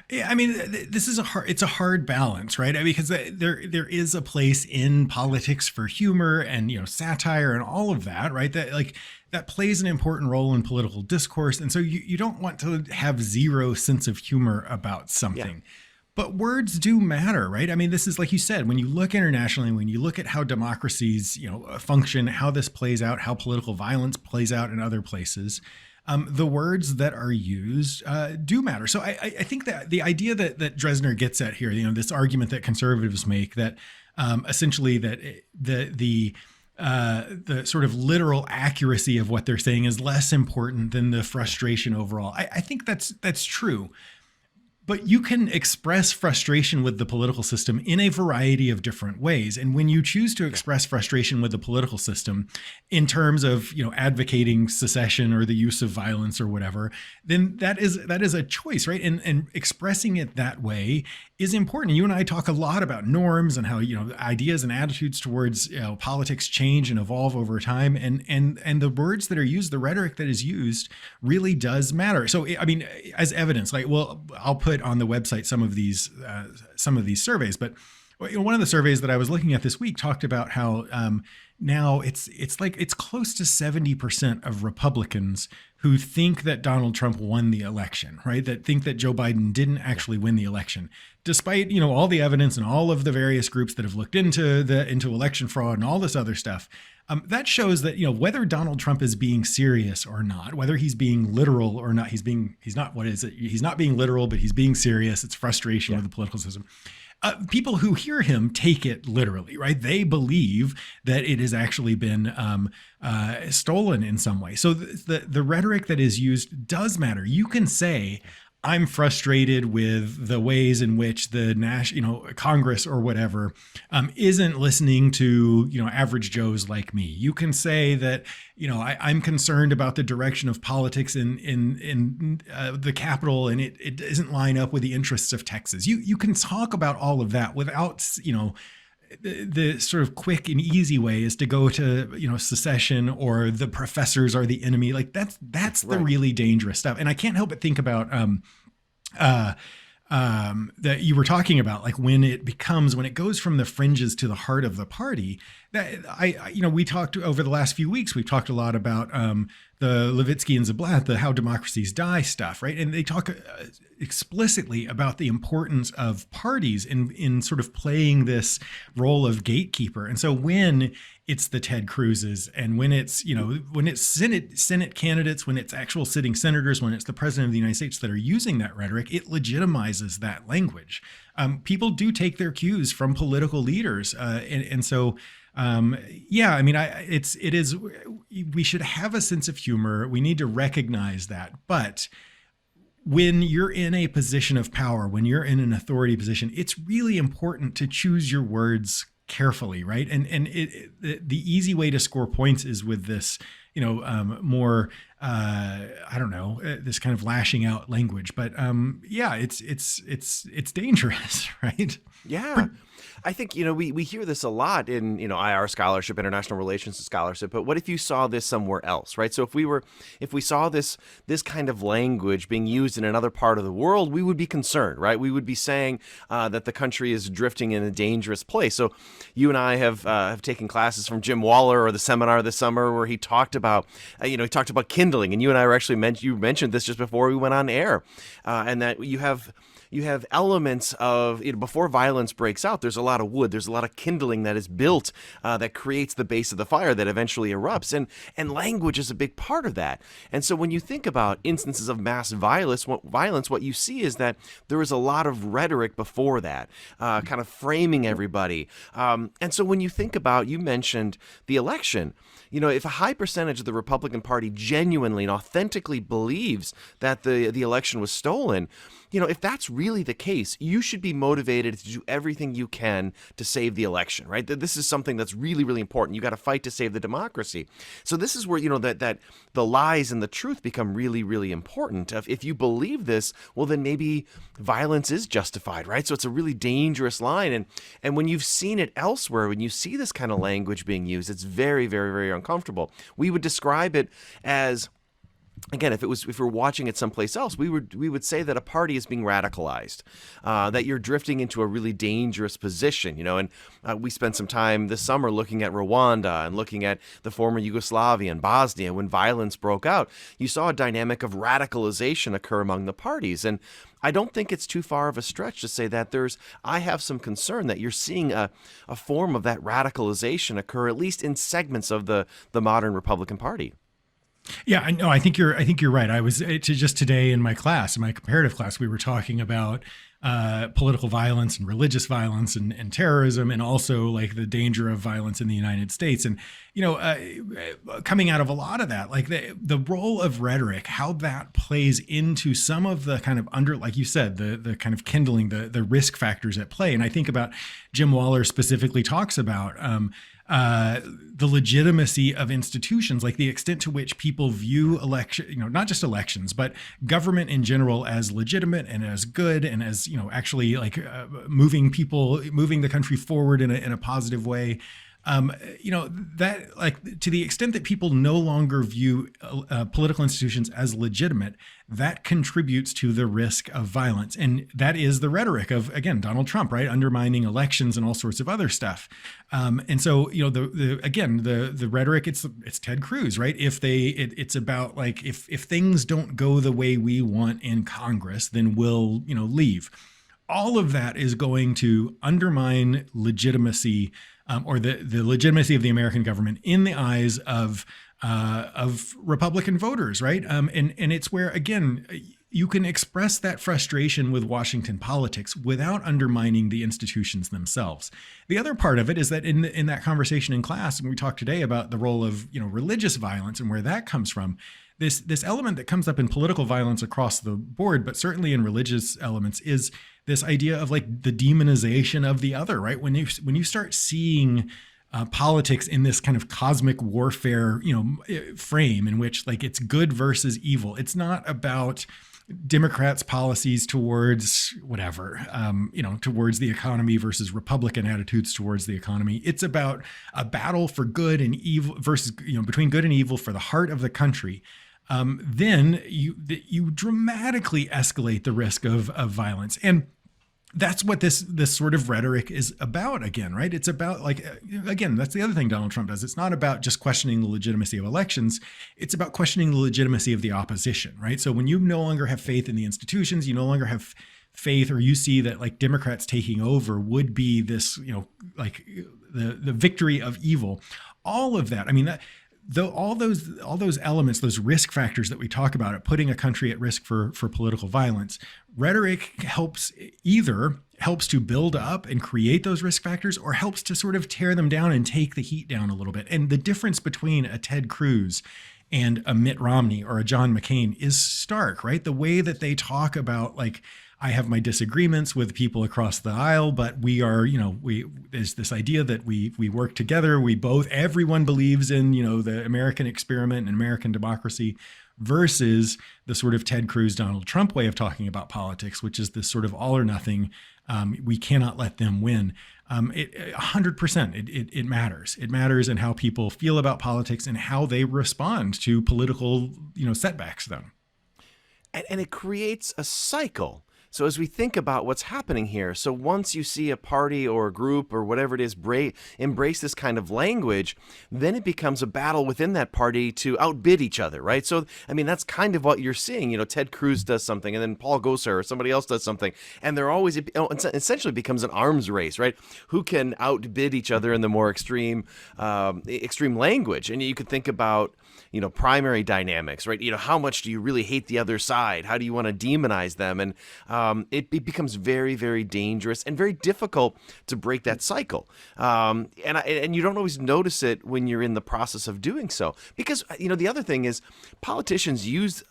S4: Yeah, I mean, this is it's a hard balance, right? Because there is a place in politics for humor and, satire and all of that, right? That plays an important role in political discourse. And so you don't want to have zero sense of humor about something. Yeah. But words do matter, right? I mean, this is like you said, when you look internationally, when you look at how democracies, function, how this plays out, how political violence plays out in other places, the words that are used do matter. So I think that the idea that Drezner gets at here, this argument that conservatives make that essentially that the sort of literal accuracy of what they're saying is less important than the frustration overall. I think that's true. But you can express frustration with the political system in a variety of different ways. And when you choose to express frustration with the political system in terms of, advocating secession or the use of violence or whatever, then that is a choice, right? And expressing it that way is important. You and I talk a lot about norms and how, ideas and attitudes towards politics change and evolve over time. And the words that are used, the rhetoric that is used really does matter. So, I mean, as evidence, I'll put on the website some of these surveys, but One of the surveys that I was looking at this week talked about how now it's close to 70% of Republicans who think that Donald Trump won the election, right? That think that Joe Biden didn't actually win the election, despite all the evidence and all of the various groups that have looked into election fraud and all this other stuff. That shows that whether Donald Trump is being serious or not, whether he's being literal or not, he's not. What is it? He's not being literal, but he's being serious. It's frustration with the political system. People who hear him take it literally, right? They believe that it has actually been stolen in some way. So the rhetoric that is used does matter. You can say, I'm frustrated with the ways in which the Congress or whatever isn't listening to average Joes like me. You can say that I'm concerned about the direction of politics in the Capitol, and it doesn't line up with the interests of Texas. You can talk about all of that without the sort of quick and easy way is to go to secession or the professors are the enemy. Like that's the really dangerous stuff. And I can't help but think about that you were talking about, like when it goes from the fringes to the heart of the party. That we talked over the last few weeks. We've talked a lot about the Levitsky and Zablat, the How Democracies Die stuff, right? And they talk explicitly about the importance of parties in sort of playing this role of gatekeeper. And so when it's the Ted Cruzes and when it's Senate candidates, when it's actual sitting senators, when it's the president of the United States that are using that rhetoric, it legitimizes that language. People do take their cues from political leaders, and so. We should have a sense of humor. We need to recognize that. But when you're in a position of power, when you're in an authority position, it's really important to choose your words carefully, right? And the easy way to score points is with this, more, this kind of lashing out language. But it's dangerous, right?
S3: Yeah. I think, we hear this a lot in, IR scholarship, international relations scholarship, but what if you saw this somewhere else, right? So if we saw this kind of language being used in another part of the world, we would be concerned, right? We would be saying that the country is drifting in a dangerous place. So you and I have taken classes from Jim Waller or the seminar this summer where he talked about, kindling, and you and I were actually you mentioned this just before we went on air, and that you have elements of, before violence breaks out, there's a lot of wood, there's a lot of kindling that is built that creates the base of the fire that eventually erupts. And language is a big part of that. And so when you think about instances of mass violence, what you see is that there is a lot of rhetoric before that, kind of framing everybody. And so when you think about, you mentioned the election, if a high percentage of the Republican Party genuinely and authentically believes that the election was stolen, if that's really the case, you should be motivated to do everything you can to save the election, right? This is something that's really, really important. You got to fight to save the democracy. So this is where, that the lies and the truth become really, really important. If you believe this, well, then maybe violence is justified, right? So it's a really dangerous line. And when you've seen it elsewhere, when you see this kind of language being used, it's very, very, very uncomfortable. We would describe it as, again, if we're watching it someplace else, we would say that a party is being radicalized, that you're drifting into a really dangerous position, and we spent some time this summer looking at Rwanda and looking at the former Yugoslavia and Bosnia. When violence broke out, you saw a dynamic of radicalization occur among the parties. And I don't think it's too far of a stretch to say that I have some concern that you're seeing a form of that radicalization occur, at least in segments of the modern Republican Party.
S4: Yeah, I know. I think you're right. I was just today in my comparative class, we were talking about political violence and religious violence and terrorism, and also like the danger of violence in the United States. And, coming out of a lot of that, like the role of rhetoric, how that plays into some of the kind of like you said, the kind of kindling, the risk factors at play. And I think about Jim Waller specifically talks about the legitimacy of institutions, like the extent to which people view not just elections, but government in general as legitimate and as good and as, actually like moving the country forward in a positive way. that, like, to the extent that people no longer view political institutions as legitimate, that contributes to the risk of violence. And that is the rhetoric of, again, Donald Trump, right? Undermining elections and all sorts of other stuff. And so, the rhetoric, it's Ted Cruz, right? It's about, like, if things don't go the way we want in Congress, then we'll, leave. All of that is going to undermine legitimacy, or the legitimacy of the American government in the eyes of Republican voters, right? And it's where, again, you can express that frustration with Washington politics without undermining the institutions themselves. The other part of it is that in that conversation in class, and we talked today about the role of religious violence and where that comes from. This element that comes up in political violence across the board, but certainly in religious elements, is this idea of, like, the demonization of the other, right? When you start seeing politics in this kind of cosmic warfare, frame in which, like, it's good versus evil. It's not about Democrats' policies towards whatever, towards the economy versus Republican attitudes towards the economy. It's about a battle for good and evil versus, between good and evil for the heart of the country. Then you dramatically escalate the risk of violence. And that's what this sort of rhetoric is about, again, right? It's about, like, again, that's the other thing Donald Trump does. It's not about just questioning the legitimacy of elections. It's about questioning the legitimacy of the opposition, right? So when you no longer have faith in the institutions, you no longer have faith, or you see that, like, Democrats taking over would be this, like, the victory of evil. All of that, I mean, all those elements, those risk factors that we talk about, at putting a country at risk for political violence, rhetoric helps to build up and create those risk factors, or helps to sort of tear them down and take the heat down a little bit. And the difference between a Ted Cruz and a Mitt Romney or a John McCain is stark, right? The way that they talk about, like, I have my disagreements with people across the aisle, but we are, there's this idea that we work together. Everyone believes in, the American experiment and American democracy, versus the sort of Ted Cruz, Donald Trump way of talking about politics, which is this sort of all or nothing. We cannot let them win. 100%, it matters. It matters in how people feel about politics and how they respond to political, setbacks, though.
S3: And it creates a cycle. So as we think about what's happening here, so once you see a party or a group or whatever it is embrace this kind of language, then it becomes a battle within that party to outbid each other, right? So, I mean, that's kind of what you're seeing. Ted Cruz does something, and then Paul Gosar or somebody else does something, and they're always, essentially becomes an arms race, right? Who can outbid each other in the more extreme language? And you could think about, primary dynamics, right? How much do you really hate the other side? How do you want to demonize them? And it becomes very, very dangerous and very difficult to break that cycle. And you don't always notice it when you're in the process of doing so. Because, the other thing is, politicians use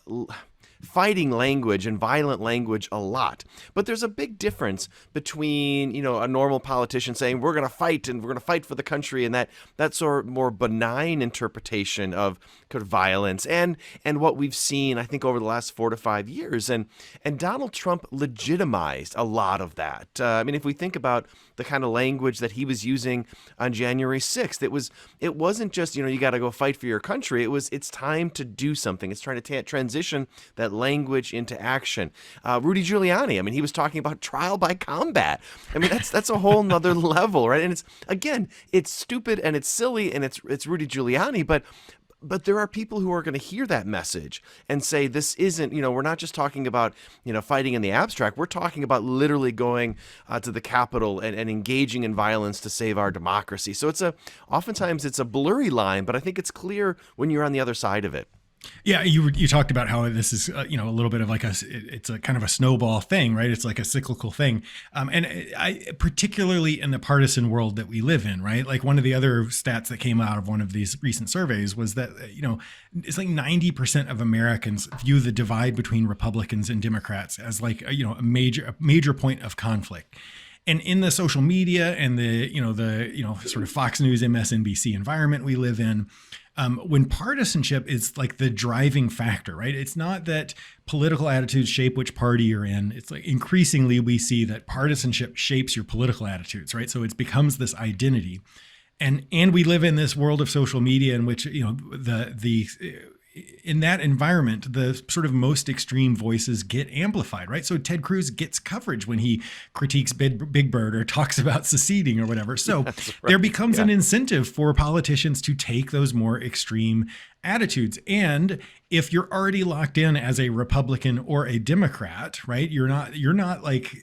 S3: fighting language and violent language a lot. But there's a big difference between, a normal politician saying, we're going to fight and we're going to fight for the country, and that sort of more benign interpretation of kind of violence and what we've seen, I think, over the last 4 to 5 years. And Donald Trump legitimized a lot of that. If we think about the kind of language that he was using on January 6th, it wasn't just, you got to go fight for your country. It's time to do something. It's trying to transition that language into action. Rudy Giuliani, he was talking about trial by combat. That's a whole nother level, right? And it's stupid and it's silly and it's Rudy Giuliani, but there are people who are going to hear that message and say, this isn't, we're not just talking about, fighting in the abstract. We're talking about literally going to the Capitol and engaging in violence to save our democracy. So oftentimes it's a blurry line, but I think it's clear when you're on the other side of it.
S4: Yeah, you talked about how this is a little bit of like it's a kind of a snowball thing, right? It's like a cyclical thing, and I particularly in the partisan world that we live in, right? Like one of the other stats that came out of one of these recent surveys was that it's like 90% of Americans view the divide between Republicans and Democrats as like a major point of conflict. And in the social media and the sort of Fox News, MSNBC environment we live in, when partisanship is like the driving factor, right? It's not that political attitudes shape which party you're in. It's like increasingly we see that partisanship shapes your political attitudes, right? So it becomes this identity. and we live in this world of social media in which, you know, the in that environment, the sort of most extreme voices get amplified, right? So Ted Cruz gets coverage when he critiques Big Bird or talks about seceding or whatever. So there becomes an incentive for politicians to take those more extreme attitudes. And if you're already locked in as a Republican or a Democrat, right, you're not like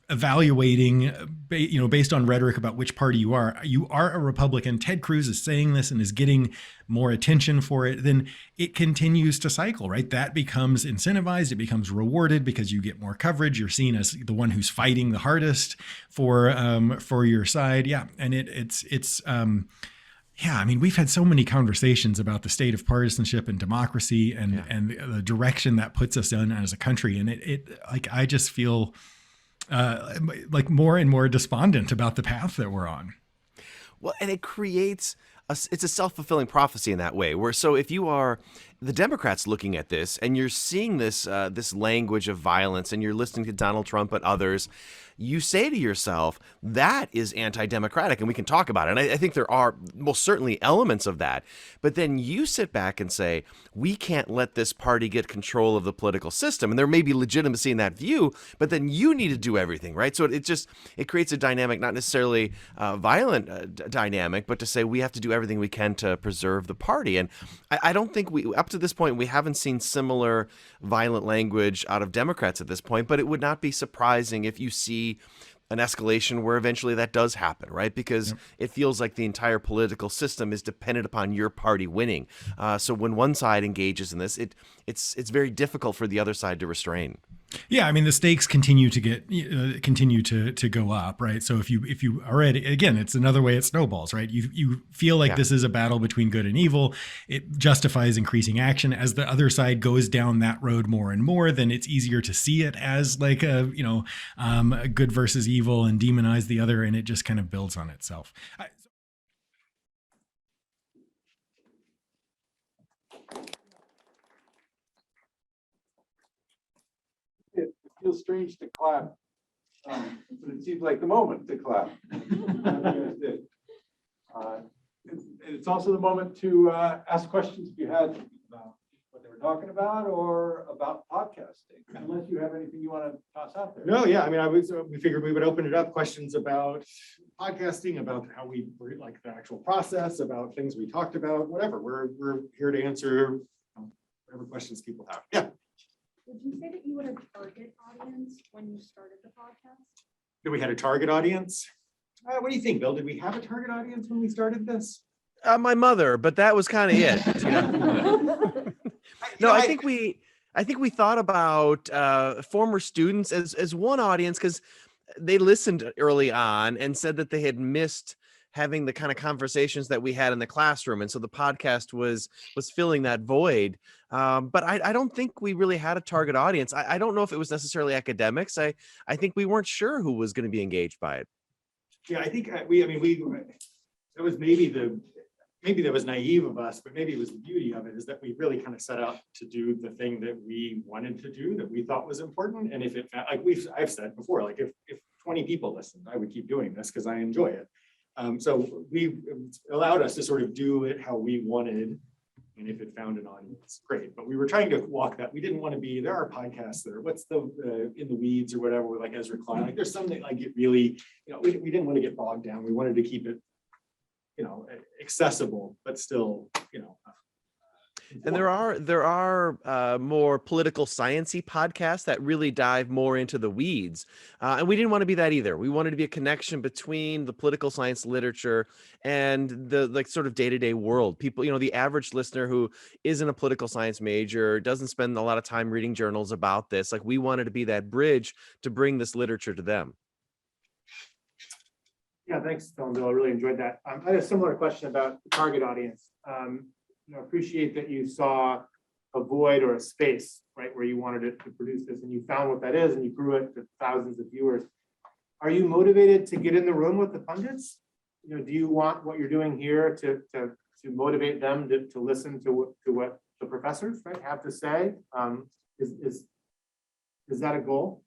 S4: evaluating, you know, based on rhetoric about which party you are a Republican. Ted Cruz is saying this and is getting more attention for it. Then it continues to cycle, right? That becomes incentivized. It becomes rewarded because you get more coverage. You're seen as the one who's fighting the hardest for your side. Yeah. And yeah, I mean, we've had so many conversations about the state of partisanship and democracy and the direction that puts us in as a country. And I just feel like more and more despondent about the path that we're on.
S3: Well, and it creates it's a self-fulfilling prophecy in that way, where so if you are the Democrats looking at this and you're seeing this this language of violence and you're listening to Donald Trump and others, you say to yourself, that is anti-democratic, and we can talk about it. And I think there are most certainly elements of that. But then you sit back and say, we can't let this party get control of the political system. And there may be legitimacy in that view, but then you need to do everything, right? So it creates a dynamic, not necessarily violent dynamic, but to say we have to do everything we can to preserve the party. And I don't think up to this point, we haven't seen similar violent language out of Democrats at this point, but it would not be surprising if you see an escalation where eventually that does happen, right? Because it feels like the entire political system is dependent upon your party winning. So when one side engages in this, it's very difficult for the other side to restrain.
S4: Yeah, I mean, the stakes continue to go up, right? So if you already, again, it's another way it snowballs, right? You feel like this is a battle between good and evil. It justifies increasing action. As the other side goes down that road more and more, then it's easier to see it as like a good versus evil and demonize the other, and it just kind of builds on itself.
S1: It feels strange to clap, but it seems like the moment to clap. It's also the moment to ask questions if you had about what they were talking about or about podcasting, unless you have anything you want to toss out there.
S2: No, yeah, I mean, we figured we would open it up, questions about podcasting, about how we like the actual process, about things we talked about, whatever. We're here to answer whatever questions people have. Yeah.
S5: Would you say that you had a target audience when you started the podcast?
S2: Did we had a target audience? What do you think, Bill? Did we have a target audience when we started this?
S3: My mother, but that was kind of it. You know? No, I think we thought about former students as one audience because they listened early on and said that they had missed having the kind of conversations that we had in the classroom. And so the podcast was filling that void. But I don't think we really had a target audience. I don't know if it was necessarily academics. I think we weren't sure who was going to be engaged by it.
S2: Yeah, I think that was maybe that was naive of us, but maybe it was the beauty of it is that we really kind of set out to do the thing that we wanted to do, that we thought was important. And if it, like I've said before, like if 20 people listened, I would keep doing this because I enjoy it. So we allowed us to sort of do it how we wanted. And if it found an audience, great. But we were trying to walk that. We didn't want to be, there are podcasts that are, what's the, in the weeds or whatever, like Ezra Klein, like there's some that like get really, we didn't want to get bogged down. We wanted to keep it, accessible, but still,
S3: And there are more political sciencey podcasts that really dive more into the weeds. And we didn't want to be that either. We wanted to be a connection between the political science literature and the sort of day-to-day world. People, the average listener who isn't a political science major, doesn't spend a lot of time reading journals about this. Like we wanted to be that bridge to bring this literature to them.
S6: Yeah, thanks, Phil and Bill. I really enjoyed that. I had a similar question about the target audience. Appreciate that you saw a void or a space, right, where you wanted it to produce this, and you found what that is, and you grew it to thousands of viewers. Are you motivated to get in the room with the pundits? Do you want what you're doing here to motivate them to listen to what the professors, right, have to say? Is that a goal?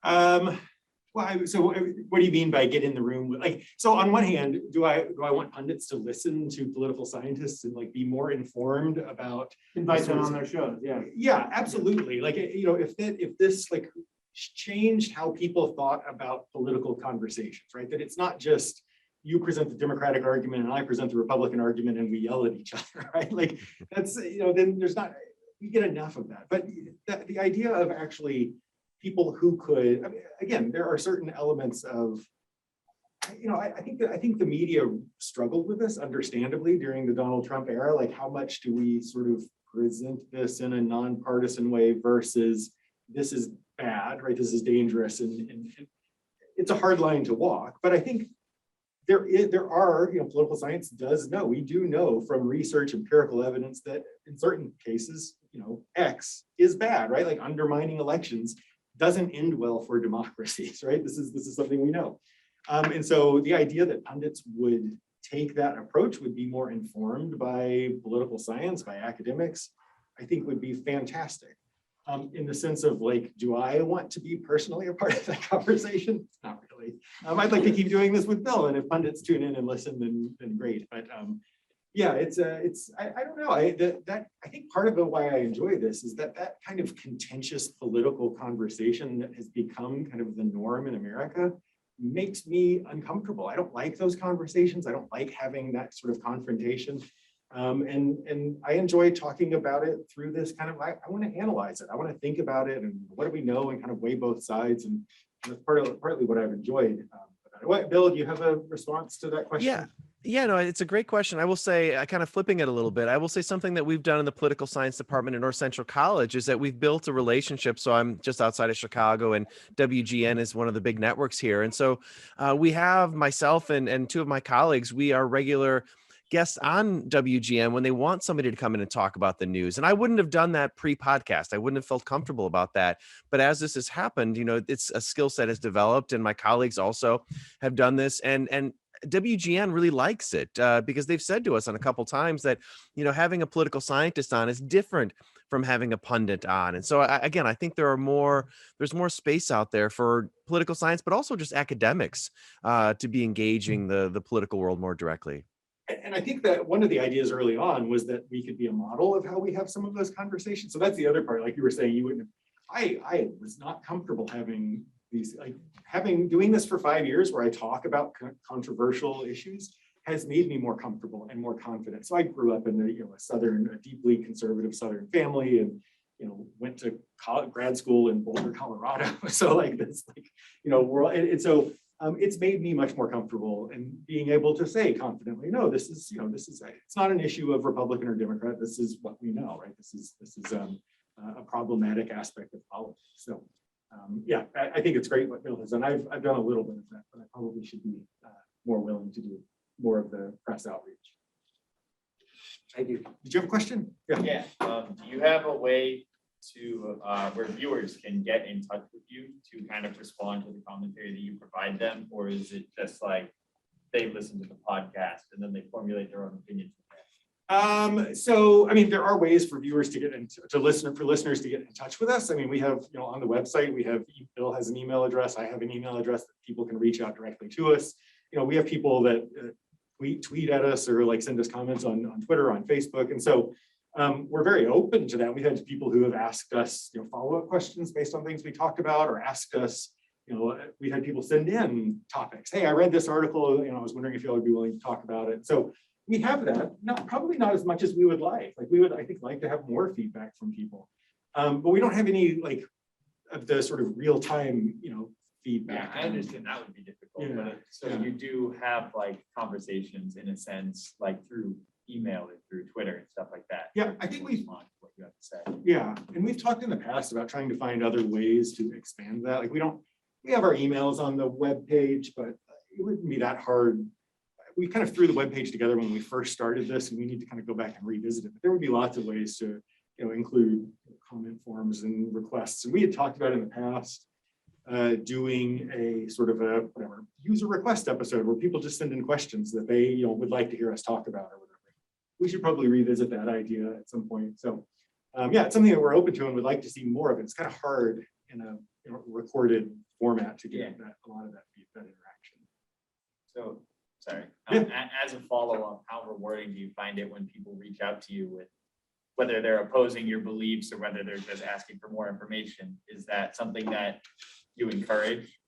S2: So what do you mean by get in the room absolutely. Like, so on one hand, do I want pundits to listen to political scientists and like be more informed about
S6: Invite them on their shows, yeah.
S2: Yeah, absolutely. Like, you know, if this like changed how people thought about political conversations, right? That it's not just you present the Democratic argument and I present the Republican argument and we yell at each other, right? Like that's, you know, then there's not, we get enough of that. But the idea of actually people who could, I mean, again, there are certain elements of, you know, I think the media struggled with this understandably during the Donald Trump era. Like, how much do we sort of present this in a nonpartisan way versus this is bad, right? This is dangerous, and it's a hard line to walk. But I think there are, you know, political science does know, we do know from research, empirical evidence that in certain cases, you know, X is bad, right? Like undermining elections doesn't end well for democracies, right? This is something we know. And so the idea that pundits would take that approach, would be more informed by political science, by academics, I think would be fantastic. In the sense of like, do I want to be personally a part of that conversation? Not really. I'd like to keep doing this with Bill, and if pundits tune in and listen, then great. But yeah, I don't know. I think part of why I enjoy this is that kind of contentious political conversation that has become kind of the norm in America makes me uncomfortable. I don't like those conversations. I don't like having that sort of confrontation. And I enjoy talking about it through this kind of, I want to analyze it. I want to think about it and what do we know and kind of weigh both sides. And that's partly what I've enjoyed about it. What, Bill, do you have a response to that question?
S3: Yeah, no, it's a great question. I will say, kind of flipping it a little bit, I will say something that we've done in the political science department at North Central College is that we've built a relationship. So I'm just outside of Chicago, and WGN is one of the big networks here. And so we have myself and two of my colleagues, we are regular guests on WGN when they want somebody to come in and talk about the news. And I wouldn't have done that pre-podcast. I wouldn't have felt comfortable about that. But as this has happened, you know, it's a skill set has developed, and my colleagues also have done this. And WGN really likes it because they've said to us on a couple times that, you know, having a political scientist on is different from having a pundit on. And so again, I think there's more space out there for political science, but also just academics to be engaging the political world more directly.
S2: And I think that one of the ideas early on was that we could be a model of how we have some of those conversations. So that's the other part. Like you were saying, you wouldn't. I was not comfortable having these, like doing this for 5 years, where I talk about controversial issues, has made me more comfortable and more confident. So I grew up in a deeply conservative Southern family, and went to grad school in Boulder, Colorado. So like this, world, and so. It's made me much more comfortable in being able to say confidently, no, this is it's not an issue of Republican or Democrat. This is what we know, right? This is a problematic aspect of politics. So yeah, I think it's great what Bill has done. I've done a little bit of that, but I probably should be more willing to do more of the press outreach. I do. Did you have a question?
S7: Yeah. Do you have a way to where viewers can get in touch with you to kind of respond to the commentary that you provide them, or is it just like they listen to the podcast and then they formulate their own opinions?
S2: So I mean, there are ways for viewers to get listeners to get in touch with us. I mean, we have on the website, we have, Bill has an email address, I have an email address that people can reach out directly to us. We have people that tweet at us or like send us comments on Twitter, on Facebook, and so we're very open to that. We've had people who have asked us, follow-up questions based on things we talked about, or asked us, we had people send in topics. Hey, I read this article, I was wondering if y'all would be willing to talk about it. So we have that, probably not as much as we would like. Like we would, I think, like to have more feedback from people. But we don't have any of the sort of real-time, feedback.
S7: Yeah, I understand that would be difficult. Yeah. But so you do have conversations in a sense, through email and through Twitter and stuff like that.
S2: Yeah, I think we
S7: want what you have to say.
S2: Yeah, and we've talked in the past about trying to find other ways to expand that. Like we have our emails on the web page, but it wouldn't be that hard. We kind of threw the web page together when we first started this, and we need to kind of go back and revisit it. But there would be lots of ways to, include comment forms and requests. And we had talked about in the past doing a sort of a user request episode where people just send in questions that they would like to hear us talk about or whatever. We should probably revisit that idea at some point. So yeah, it's something that we're open to and would like to see more of it. It's kind of hard in a recorded format to get a lot of that interaction.
S7: So, sorry,
S1: Yeah.
S7: as a follow-up, how rewarding do you find it when people reach out to you with whether they're opposing your beliefs or whether they're just asking for more information? Is that something that you encourage?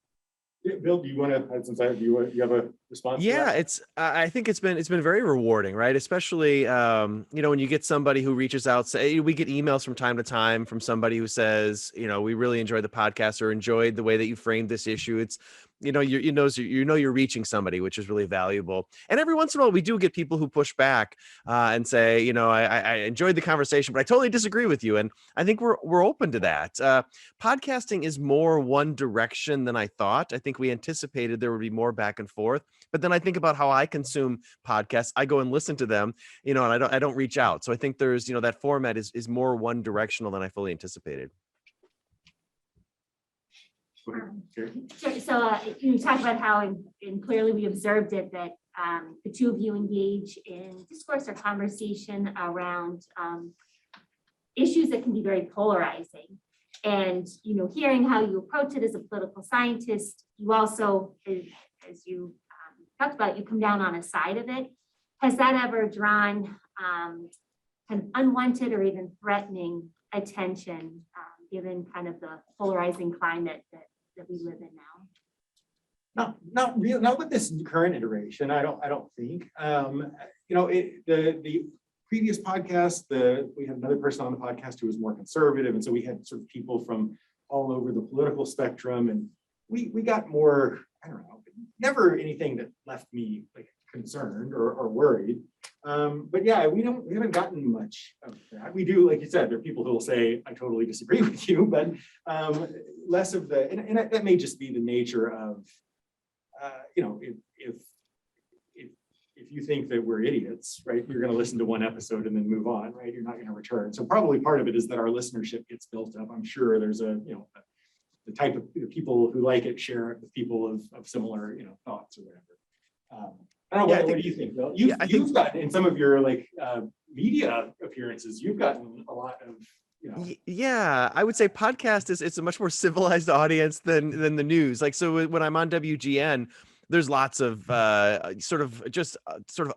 S2: Yeah, Bill, do you want to add some time? You have a response? to
S3: Yeah,
S2: that?
S3: it's I think it's been very rewarding, right? Especially when you get somebody who reaches out, say we get emails from time to time from somebody who says, we really enjoyed the podcast or enjoyed the way that you framed this issue. It's you're reaching somebody, which is really valuable. And every once in a while we do get people who push back and say, I enjoyed the conversation, but I totally disagree with you. And I think we're open to that. Podcasting is more one direction than I thought. I think we anticipated there would be more back and forth. But then I think about how I consume podcasts. I go and listen to them, and I don't reach out. So I think there's, that format is more one directional than I fully anticipated.
S8: Sure. So you talked about how, and clearly we observed it, that the two of you engage in discourse or conversation around issues that can be very polarizing. And, hearing how you approach it as a political scientist, you also, as you talked about, you come down on a side of it. Has that ever drawn kind of unwanted or even threatening attention, given kind of the polarizing climate that we live in now?
S2: Not with this current iteration. I don't think. The previous podcast, we had another person on the podcast who was more conservative, and so we had sort of people from all over the political spectrum, and we got more. I don't know. Never anything that left me like concerned or worried. But yeah, we haven't gotten much of that. We do, like you said, there are people who will say, I totally disagree with you, but less of the, and that may just be the nature of, if you think that we're idiots, right, you're going to listen to one episode and then move on, right? You're not going to return. So probably part of it is that our listenership gets built up. I'm sure there's the type of people who like it share it with people of similar, thoughts or whatever. I don't know. What do you think, Bill? You've gotten in some of your media appearances. You've gotten a lot of.
S3: Yeah, I would say podcast it's a much more civilized audience than the news. Like, so when I'm on WGN, there's lots of sort of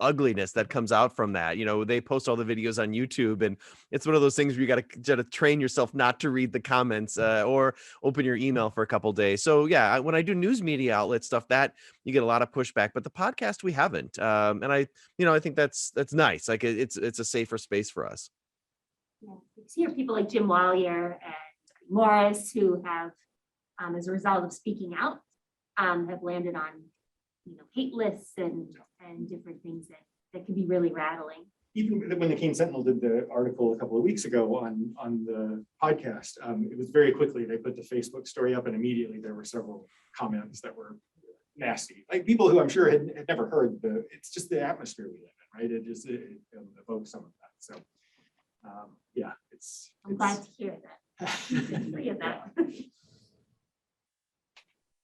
S3: ugliness that comes out from that. They post all the videos on YouTube, and it's one of those things where you got to train yourself not to read the comments or open your email for a couple days. So yeah, when I do news media outlet stuff, that you get a lot of pushback, but the podcast we haven't. And I think that's nice. Like it's a safer space for us.
S8: Yeah, you hear people like Jim Wallier and Morris who have, as a result of speaking out, have landed on hate lists and different things that can be really rattling.
S2: Even when the Keene Sentinel did the article a couple of weeks ago on the podcast, it was very quickly, they put the Facebook story up and immediately there were several comments that were nasty. Like people who I'm sure had never heard it's just the atmosphere we live in, right? It evokes some of that. So yeah,
S8: I'm glad to hear that. Free of that.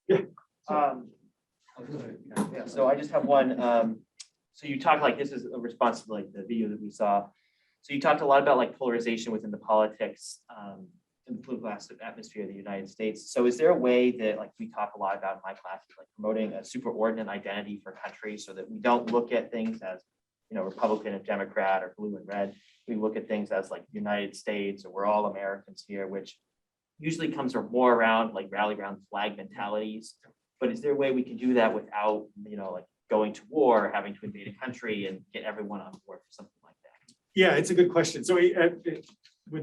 S2: Yeah.
S9: Yeah, so I just have one. So you talk this is a response to the video that we saw. So you talked a lot about polarization within the politics in the political atmosphere of the United States. So is there a way that we talk a lot about in my classes, promoting a superordinate identity for countries so that we don't look at things as Republican and Democrat or blue and red. We look at things as United States or we're all Americans here, which usually comes more around rally around flag mentalities. But is there a way we can do that without, going to war, or having to invade a country and get everyone on board for something like that?
S2: Yeah, it's a good question. So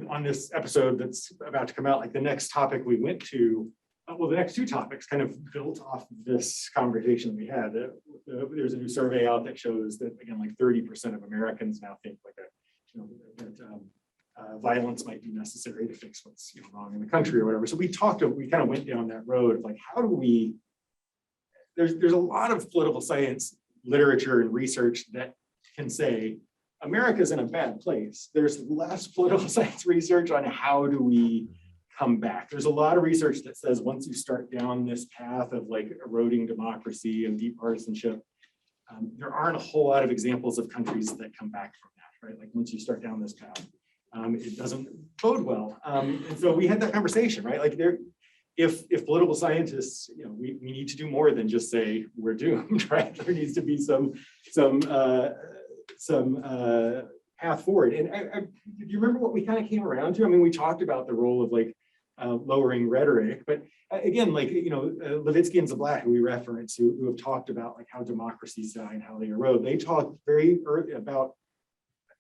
S2: on this episode that's about to come out, the next topic we went to, the next two topics kind of built off of this conversation we had. There's a new survey out that shows that, again, 30% of Americans now think violence might be necessary to fix what's wrong in the country or whatever. So we kind of went down that road of how do we, there's a lot of political science literature and research that can say America's in a bad place. There's less political science research on how do we come back. There's a lot of research that says once you start down this path of eroding democracy and deep partisanship, there aren't a whole lot of examples of countries that come back from that, right? Once you start down this path, it doesn't bode well. And so we had that conversation, right? if political scientists, we need to do more than just say we're doomed, right? There needs to be some path forward. And do you remember what we kind of came around to? I mean, we talked about the role of like lowering rhetoric, but again, like, Levitsky and Zablat, who we reference, who have talked about like how democracies die and how they erode. They talked very early about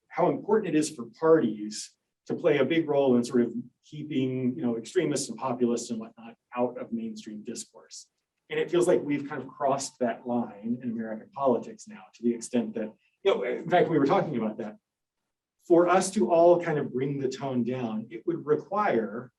S2: how important it is for parties to play a big role in sort of keeping, extremists and populists and whatnot out of mainstream discourse. And it feels like we've kind of crossed that line in American politics now, to the extent that, in fact, we were talking about that. For us to all kind of bring the tone down, it would require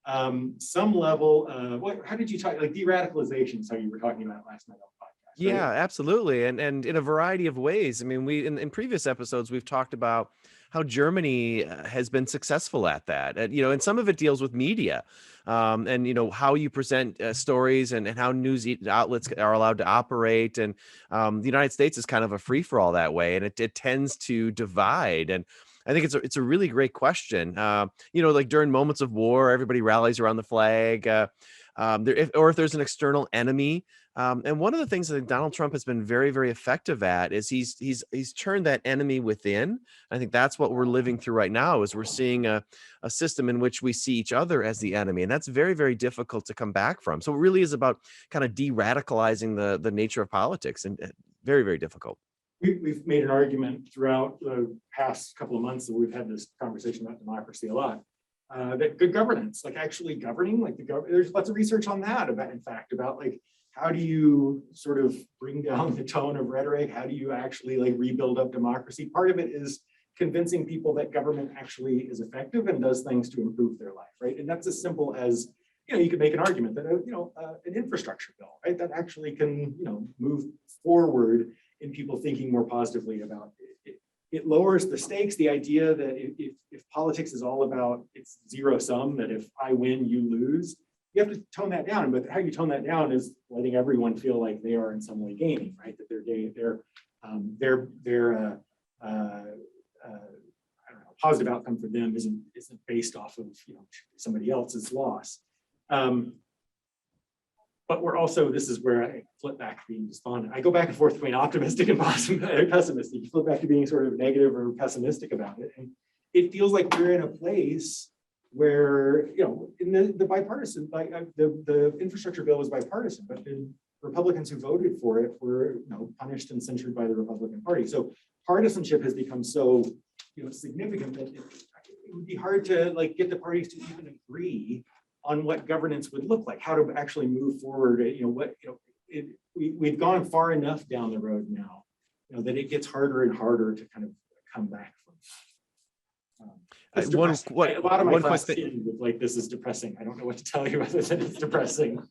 S2: some level of, how did you talk, like de-radicalization is how you were talking about last night on the podcast. Right?
S3: Yeah, absolutely. And in a variety of ways. I mean, in previous episodes, we've talked about how Germany has been successful at that. And some of it deals with media, and how you present stories and how news outlets are allowed to operate. And the United States is kind of a free-for-all that way, and it tends to divide. And I think it's a really great question. Like during moments of war, everybody rallies around the flag. If there's an external enemy. And one of the things that Donald Trump has been very, very effective at is he's turned that enemy within. I think that's what we're living through right now, is we're seeing a system in which we see each other as the enemy. And that's very, very difficult to come back from. So it really is about kind of de-radicalizing the nature of politics, and very, very difficult.
S2: We've made an argument throughout the past couple of months that we've had this conversation about democracy a lot. That good governance, like actually governing, like there's lots of research on that about like, how do you sort of bring down the tone of rhetoric? How do you actually like rebuild up democracy? Part of it is convincing people that government actually is effective and does things to improve their life, right? And that's as simple as, you could make an argument that, an infrastructure bill, right? That actually can, move forward in people thinking more positively about it. It lowers the stakes, the idea that if politics is all about, it's zero sum, that if I win, you lose, you have to tone that down. But how you tone that down is letting everyone feel like they are in some way gaining, right? That their I don't know, positive outcome for them isn't based off of somebody else's loss. But we're also, this is where I flip back to being despondent. I go back and forth between optimistic and pessimistic. You flip back to being sort of negative or pessimistic about it. And it feels like we're in a place where, in the bipartisan, the infrastructure bill was bipartisan, but the Republicans who voted for it were, punished and censured by the Republican Party. So partisanship has become so, significant that it would be hard to get the parties to even agree on what governance would look like, how to actually move forward. We've gone far enough down the road now, that it gets harder and harder to kind of come back from. A lot of my class ended with this is depressing. I don't know what to tell you other than it's depressing.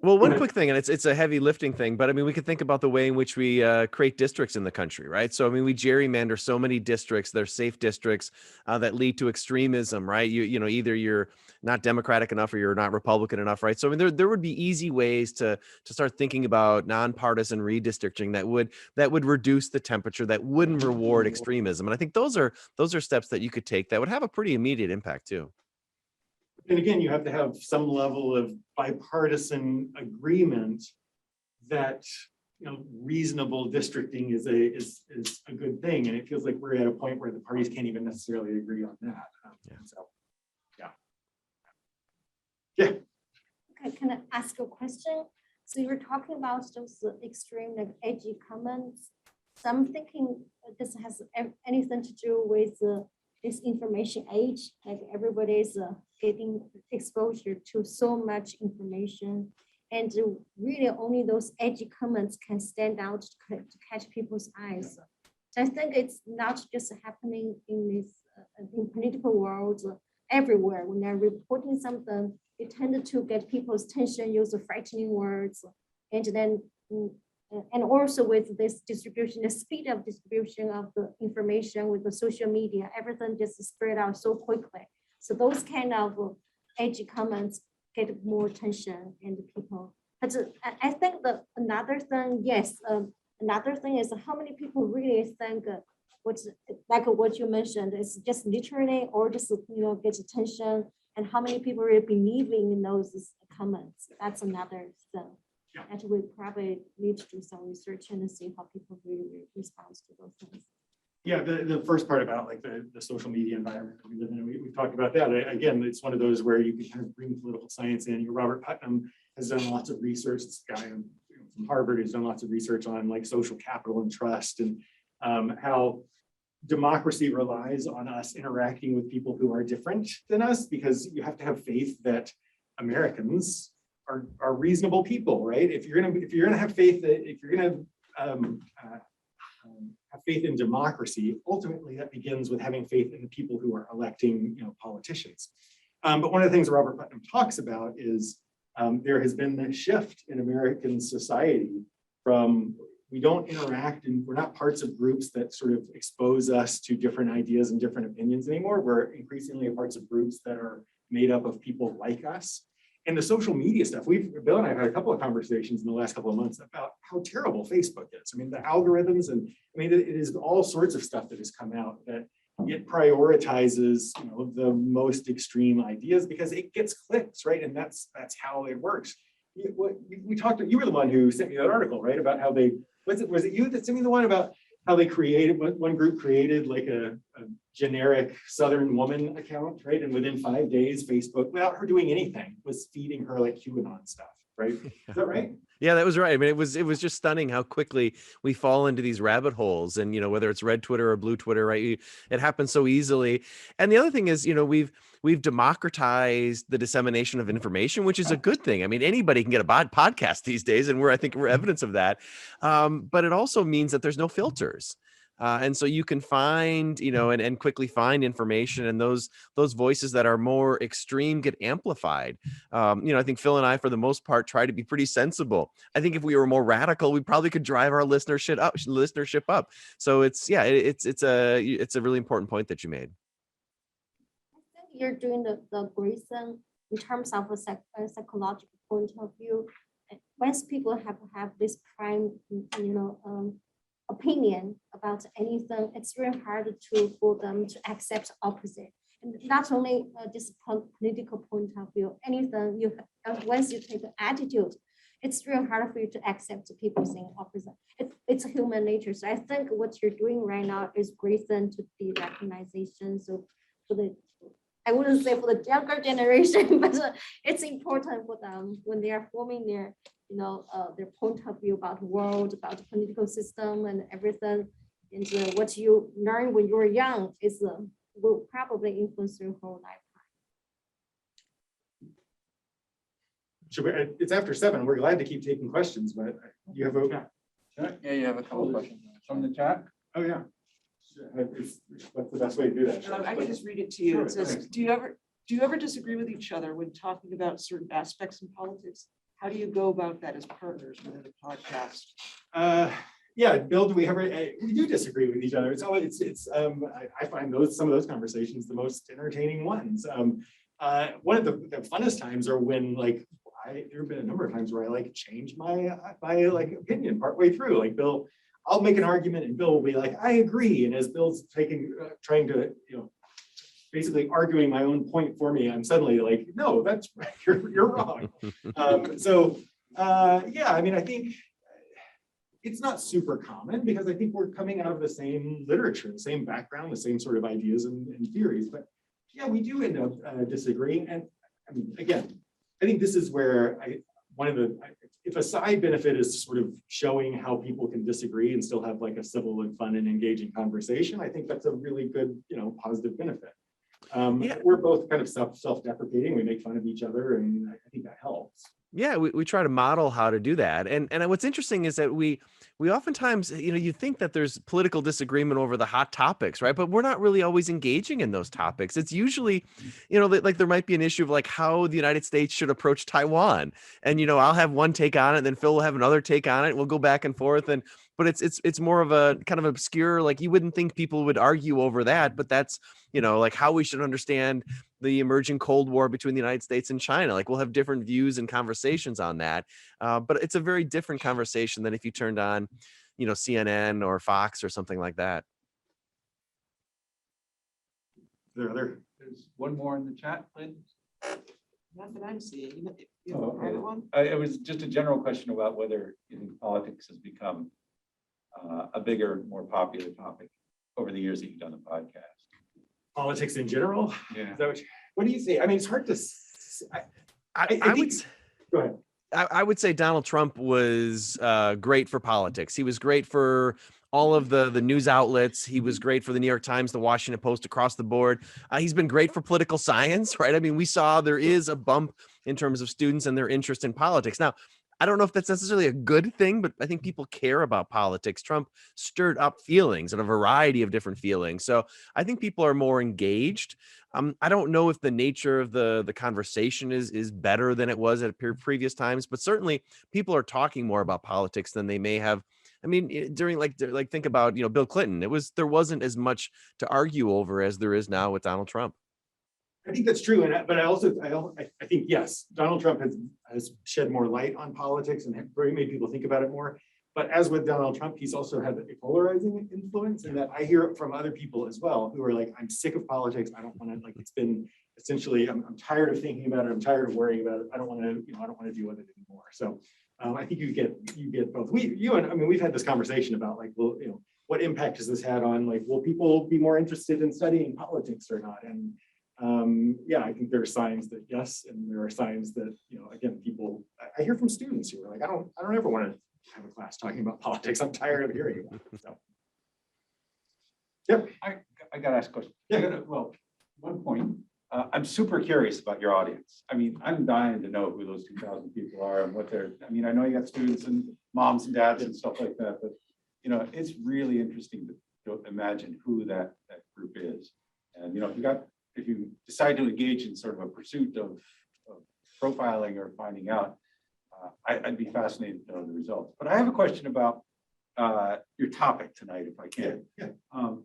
S3: Well, one quick thing, and it's a heavy lifting thing, but I mean, we could think about the way in which we create districts in the country, right? So, I mean, we gerrymander so many districts, they're safe districts that lead to extremism, right? Either you're not Democratic enough or you're not Republican enough, right? So, I mean, there would be easy ways to start thinking about nonpartisan redistricting that would reduce the temperature, that wouldn't reward extremism. And I think those are steps that you could take that would have a pretty immediate impact too.
S2: And again, you have to have some level of bipartisan agreement that reasonable districting is a good thing, and it feels like we're at a point where the parties can't even necessarily agree on that. Yeah.
S10: Okay, can I ask a question? So you were talking about those extreme, edgy comments. So I'm thinking this has anything to do with this information age, like everybody is getting exposure to so much information, and really only those edgy comments can stand out to catch people's eyes. So I think it's not just happening in this in political world, everywhere. When they're reporting something, they tend to get people's attention, use the frightening words, and then and also with this distribution, the speed of distribution of the information with the social media, everything just spread out so quickly. So those kind of edgy comments get more attention in the people. But I think that another thing, another thing is how many people really think what's like what you mentioned is just literally or just get attention, and how many people really believing in those comments. That's another thing.
S2: Yeah.
S10: And we probably need to do some research and see how people really respond to those things.
S2: Yeah, the first part about like the social media environment that we live in, we've talked about that. Again, it's one of those where you can kind of bring political science in. Robert Putnam has done lots of research. This guy from Harvard has done lots of research on like social capital and trust, and how democracy relies on us interacting with people who are different than us, because you have to have faith that Americans are reasonable people, right? If you're gonna have faith that if you're gonna have faith in democracy, ultimately that begins with having faith in the people who are electing, politicians. But one of the things Robert Putnam talks about is there has been this shift in American society from we don't interact and we're not parts of groups that sort of expose us to different ideas and different opinions anymore. We're increasingly parts of groups that are made up of people like us. And the social media stuff, Bill and I have had a couple of conversations in the last couple of months about how terrible Facebook is. I mean, the algorithms, and I mean, it is all sorts of stuff that has come out that it prioritizes, the most extreme ideas because it gets clicks, right? And that's how it works. We talked. You were the one who sent me that article, right? About how they was it you that sent me the one about how they created one group created like a generic Southern woman account, right? And within 5 days, Facebook, without her doing anything, was feeding her like QAnon stuff, right? Is that right?
S3: Yeah, that was right. I mean, it was just stunning how quickly we fall into these rabbit holes, and whether it's red Twitter or blue Twitter, right? It happens so easily. And the other thing is, we've democratized the dissemination of information, which is a good thing. I mean, anybody can get a podcast these days, and I think we're evidence of that. But it also means that there's no filters. And so you can find, and quickly find information, and those voices that are more extreme get amplified. I think Phil and I, for the most part, try to be pretty sensible. I think if we were more radical, we probably could drive our listenership up. So it's a really important point that you made.
S10: I think you're doing the great thing in terms of a psychological point of view. Once people have this prime, opinion about anything, it's very hard for them to accept opposite. And not only this political point of view, anything once you take an attitude, it's really hard for you to accept people saying opposite. It's human nature. So I think what you're doing right now is great thing to be recognition. So I wouldn't say for the younger generation, but it's important for them when they are forming their point of view about the world, about the political system and everything. And what you learn when you're young will probably influence your whole lifetime.
S2: It's after 7. We're glad to keep taking questions, but you have a
S11: Yeah, you have a couple of questions from the chat.
S2: Oh, yeah. What's the best way to do that?
S12: I can just read it to you.
S2: Sure,
S12: It says,
S2: thanks.
S12: do you ever disagree with each other when talking about certain aspects in politics? How do you go about that as partners within the podcast?
S2: Yeah, Bill, do we ever? We do disagree with each other. It's always I find some of those conversations the most entertaining ones. One of the funnest times are when there have been a number of times where I changed my opinion partway through. Like Bill, I'll make an argument and Bill will be like, I agree. And as Bill's trying to basically arguing my own point for me, I'm suddenly like, no, that's right, you're wrong. Yeah, I mean, I think it's not super common because I think we're coming out of the same literature, the same background, the same sort of ideas and theories. But yeah, we do end up disagreeing. And I mean, again, I think this is where if a side benefit is sort of showing how people can disagree and still have a civil and fun and engaging conversation, I think that's a really good, positive benefit. We're both kind of self-deprecating. We make fun of each other, and I think that helps.
S3: Yeah, we try to model how to do that. And what's interesting is that we oftentimes, you think that there's political disagreement over the hot topics, right? But we're not really always engaging in those topics. It's usually, there might be an issue of how the United States should approach Taiwan. And, I'll have one take on it, and then Phil will have another take on it. We'll go back and forth. But it's more of a kind of obscure, you wouldn't think people would argue over that, but that's, how we should understand the emerging Cold War between the United States and China. We'll have different views and conversations on that. But it's a very different conversation than if you turned on, CNN or Fox or something like that.
S11: There's one more in the chat, please.
S12: Not that I'm seeing. You have
S1: Oh,
S12: a
S1: okay.
S12: private one?
S1: It was just a general question about whether you think politics has become a bigger, more popular topic over the years that you've done the podcast.
S2: Politics in general?
S1: Yeah.
S2: Is that what do you say? I mean, it's hard to. I
S3: would
S2: think, go ahead.
S3: I would say Donald Trump was great for politics. He was great for all of the news outlets. He was great for the New York Times, the Washington Post, across the board. He's been great for political science, right? I mean, we saw there is a bump in terms of students and their interest in politics. Now, I don't know if that's necessarily a good thing, but I think people care about politics. Trump stirred up feelings and a variety of different feelings. So I think people are more engaged. I don't know if the nature of the conversation is better than it was at previous times, but certainly people are talking more about politics than they may have. I mean, during like think about, Bill Clinton. There wasn't as much to argue over as there is now with Donald Trump.
S2: I think that's true, but I think yes, Donald Trump has shed more light on politics and made people think about it more. But as with Donald Trump, he's also had a polarizing influence, and that I hear it from other people as well, who are like, I'm sick of politics. I don't want to, like, it's been essentially, I'm tired of thinking about it. I'm tired of worrying about it. I don't want to deal with it anymore. So I think you get both. We've had this conversation about like, well, what impact has this had on, like, will people be more interested in studying politics or not? And yeah, I think there are signs that yes, and there are signs that, again, people, I hear from students who are like, I don't ever want to have a class talking about politics. I'm tired of hearing about it. So. Yep.
S1: I got to ask a question.
S2: Yeah.
S1: Well, one point, I'm super curious about your audience. I mean, I'm dying to know who those 2,000 people are and what they're, I mean, I know you got students and moms and dads and stuff like that, but, it's really interesting to imagine who that group is. And, if you decide to engage in sort of a pursuit of profiling or finding out, I'd be fascinated to know the results. But I have a question about your topic tonight, if I can.
S2: Yeah.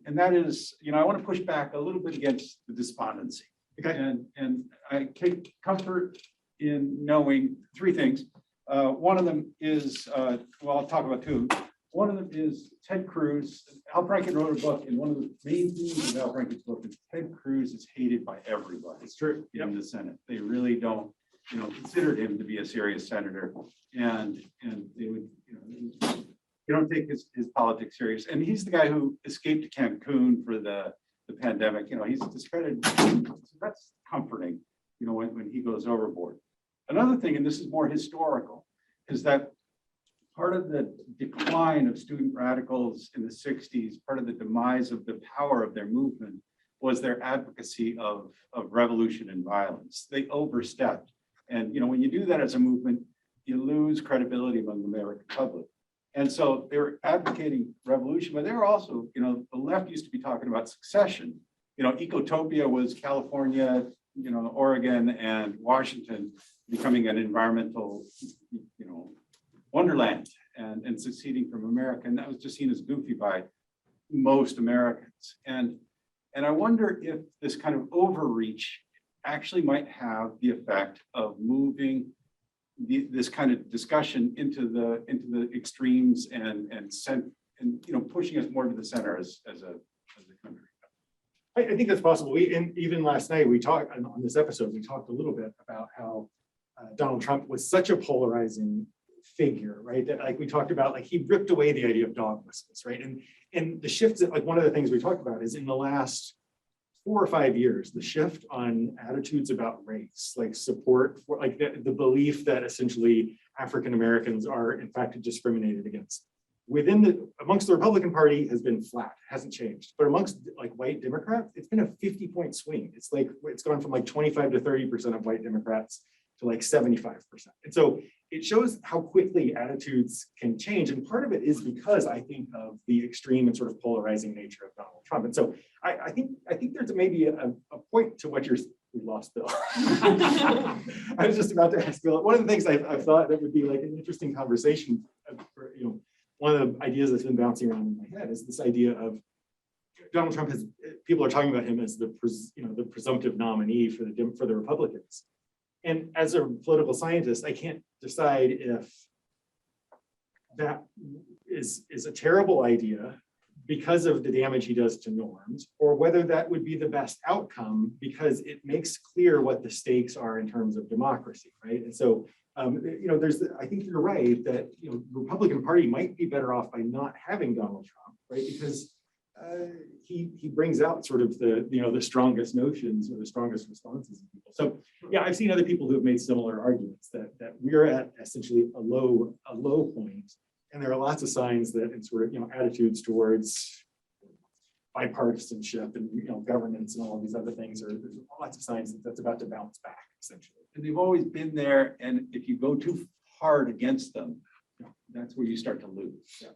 S1: And that is, I want to push back a little bit against the despondency.
S2: Okay.
S1: And I take comfort in knowing three things. One of them is, I'll talk about two. One of them is Ted Cruz. Al Franken wrote a book, and one of the main themes of Al Franken's book is Ted Cruz is hated by everybody.
S2: It's true.
S1: In the Senate. They really don't, consider him to be a serious senator, and they would, you don't take his politics serious. And he's the guy who escaped to Cancun for the pandemic. He's discredited. So that's comforting, when he goes overboard. Another thing, and this is more historical, is that part of the decline of student radicals in the 60s, part of the demise of the power of their movement was their advocacy of revolution and violence. They overstepped. And when you do that as a movement, you lose credibility among the American public. And so they were advocating revolution, but they were also, the left used to be talking about succession. Ecotopia was California, Oregon and Washington becoming an environmental, wonderland and succeeding from America. And that was just seen as goofy by most Americans. And I wonder if this kind of overreach actually might have the effect of moving this kind of discussion into the extremes and pushing us more to the center as a country.
S2: I think that's possible. Even last night, we talked on this episode, we talked a little bit about how Donald Trump was such a polarizing figure, right? That, like, we talked about, like, he ripped away the idea of dog whistles, right? And the shifts, like, one of the things we talked about is in the last 4 or 5 years, the shift on attitudes about race, like support for, like, the belief that essentially African Americans are in fact discriminated against amongst the Republican Party has been flat, hasn't changed. But amongst, like, white Democrats, it's been a 50-point swing. It's like, it's gone from like 25 to 30% of white Democrats to like 75%. And so it shows how quickly attitudes can change. And part of it is because I think of the extreme and sort of polarizing nature of Donald Trump. And so I think there's maybe a point to what we lost Bill. I was just about to ask Bill, one of the things I've thought that would be like an interesting conversation for, one of the ideas that's been bouncing around in my head is this idea of Donald Trump people are talking about him as the presumptive nominee for the Republicans. And as a political scientist, I can't decide if that is a terrible idea, because of the damage he does to norms, or whether that would be the best outcome because it makes clear what the stakes are in terms of democracy, right? And so, I think you're right that, the Republican Party might be better off by not having Donald Trump, right? Because he brings out sort of the strongest notions or the strongest responses of people. So yeah, I've seen other people who have made similar arguments that we're at essentially a low point, and there are lots of signs that in sort of attitudes towards bipartisanship and governance and all of these other things there's lots of signs that that's about to bounce back essentially.
S1: And they've always been there, and if you go too hard against them, that's where you start to lose.
S2: Yeah.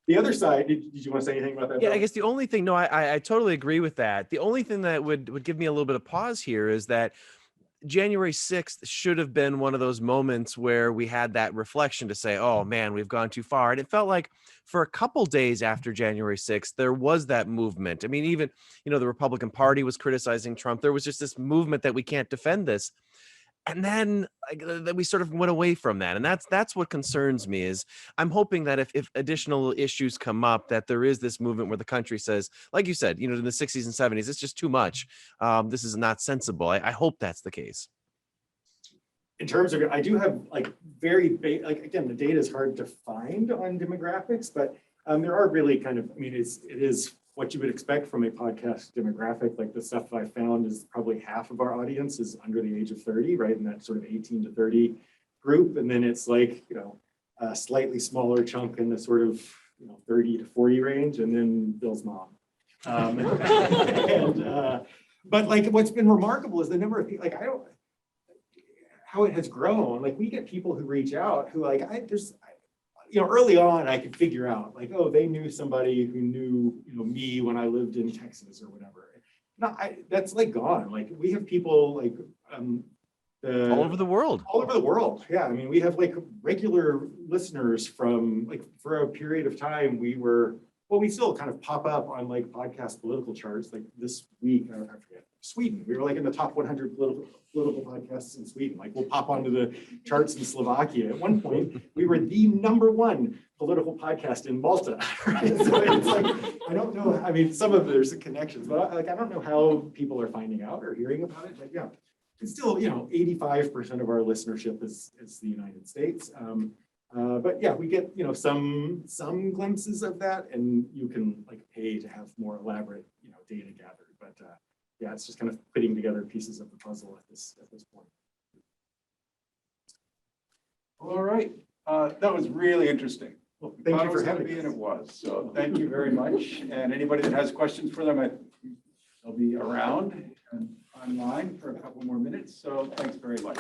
S2: The other side, did you want to say anything about that?
S3: Yeah, I
S2: Bill?
S3: guess the only thing, no, I totally agree with that. The only thing that would give me a little bit of pause here is that January 6th should have been one of those moments where we had that reflection to say, oh man, we've gone too far. And it felt like for a couple days after January 6th, there was that movement. I mean, even, the Republican Party was criticizing Trump. There was just this movement that we can't defend this. And then we sort of went away from that. And that's what concerns me is I'm hoping that if additional issues come up, that there is this movement where the country says, like you said, in the 60s and 70s, it's just too much. This is not sensible. I hope that's the case.
S2: In terms of, I do have again, the data is hard to find on demographics, but there are really kind of, it is what you would expect from a podcast demographic. Like the stuff I found is probably half of our audience is under the age of 30, right? In that sort of 18 to 30 group. And then it's like, a slightly smaller chunk in the sort of, 30 to 40 range, and then Bill's mom. But like what's been remarkable is the number of people, how it has grown. Like we get people who reach out who early on I could figure out they knew somebody who knew, me when I lived in Texas or whatever. No, that's gone. Like we have people
S3: all over the world.
S2: All over the world. Yeah. We have regular listeners from for a period of time we still kind of pop up on podcast political charts. Like this week, I forget, Sweden. We were in the top 100 political podcasts in Sweden. We'll pop onto the charts in Slovakia. At one point, we were the #1 political podcast in Malta. Right? So it's I don't know. Some of there's connections, but I don't know how people are finding out or hearing about it. But yeah, it's still 85% of our listenership is the United States. But yeah, we get some glimpses of that, and you can pay to have more elaborate data gathered. But yeah, it's just kind of putting together pieces of the puzzle at this point.
S1: All right, that was really interesting.
S2: Well, thank you for having
S1: me,
S2: us.
S1: and it was. So thank you very much. And anybody that has questions for them, they'll be around and online for a couple more minutes. So thanks very much.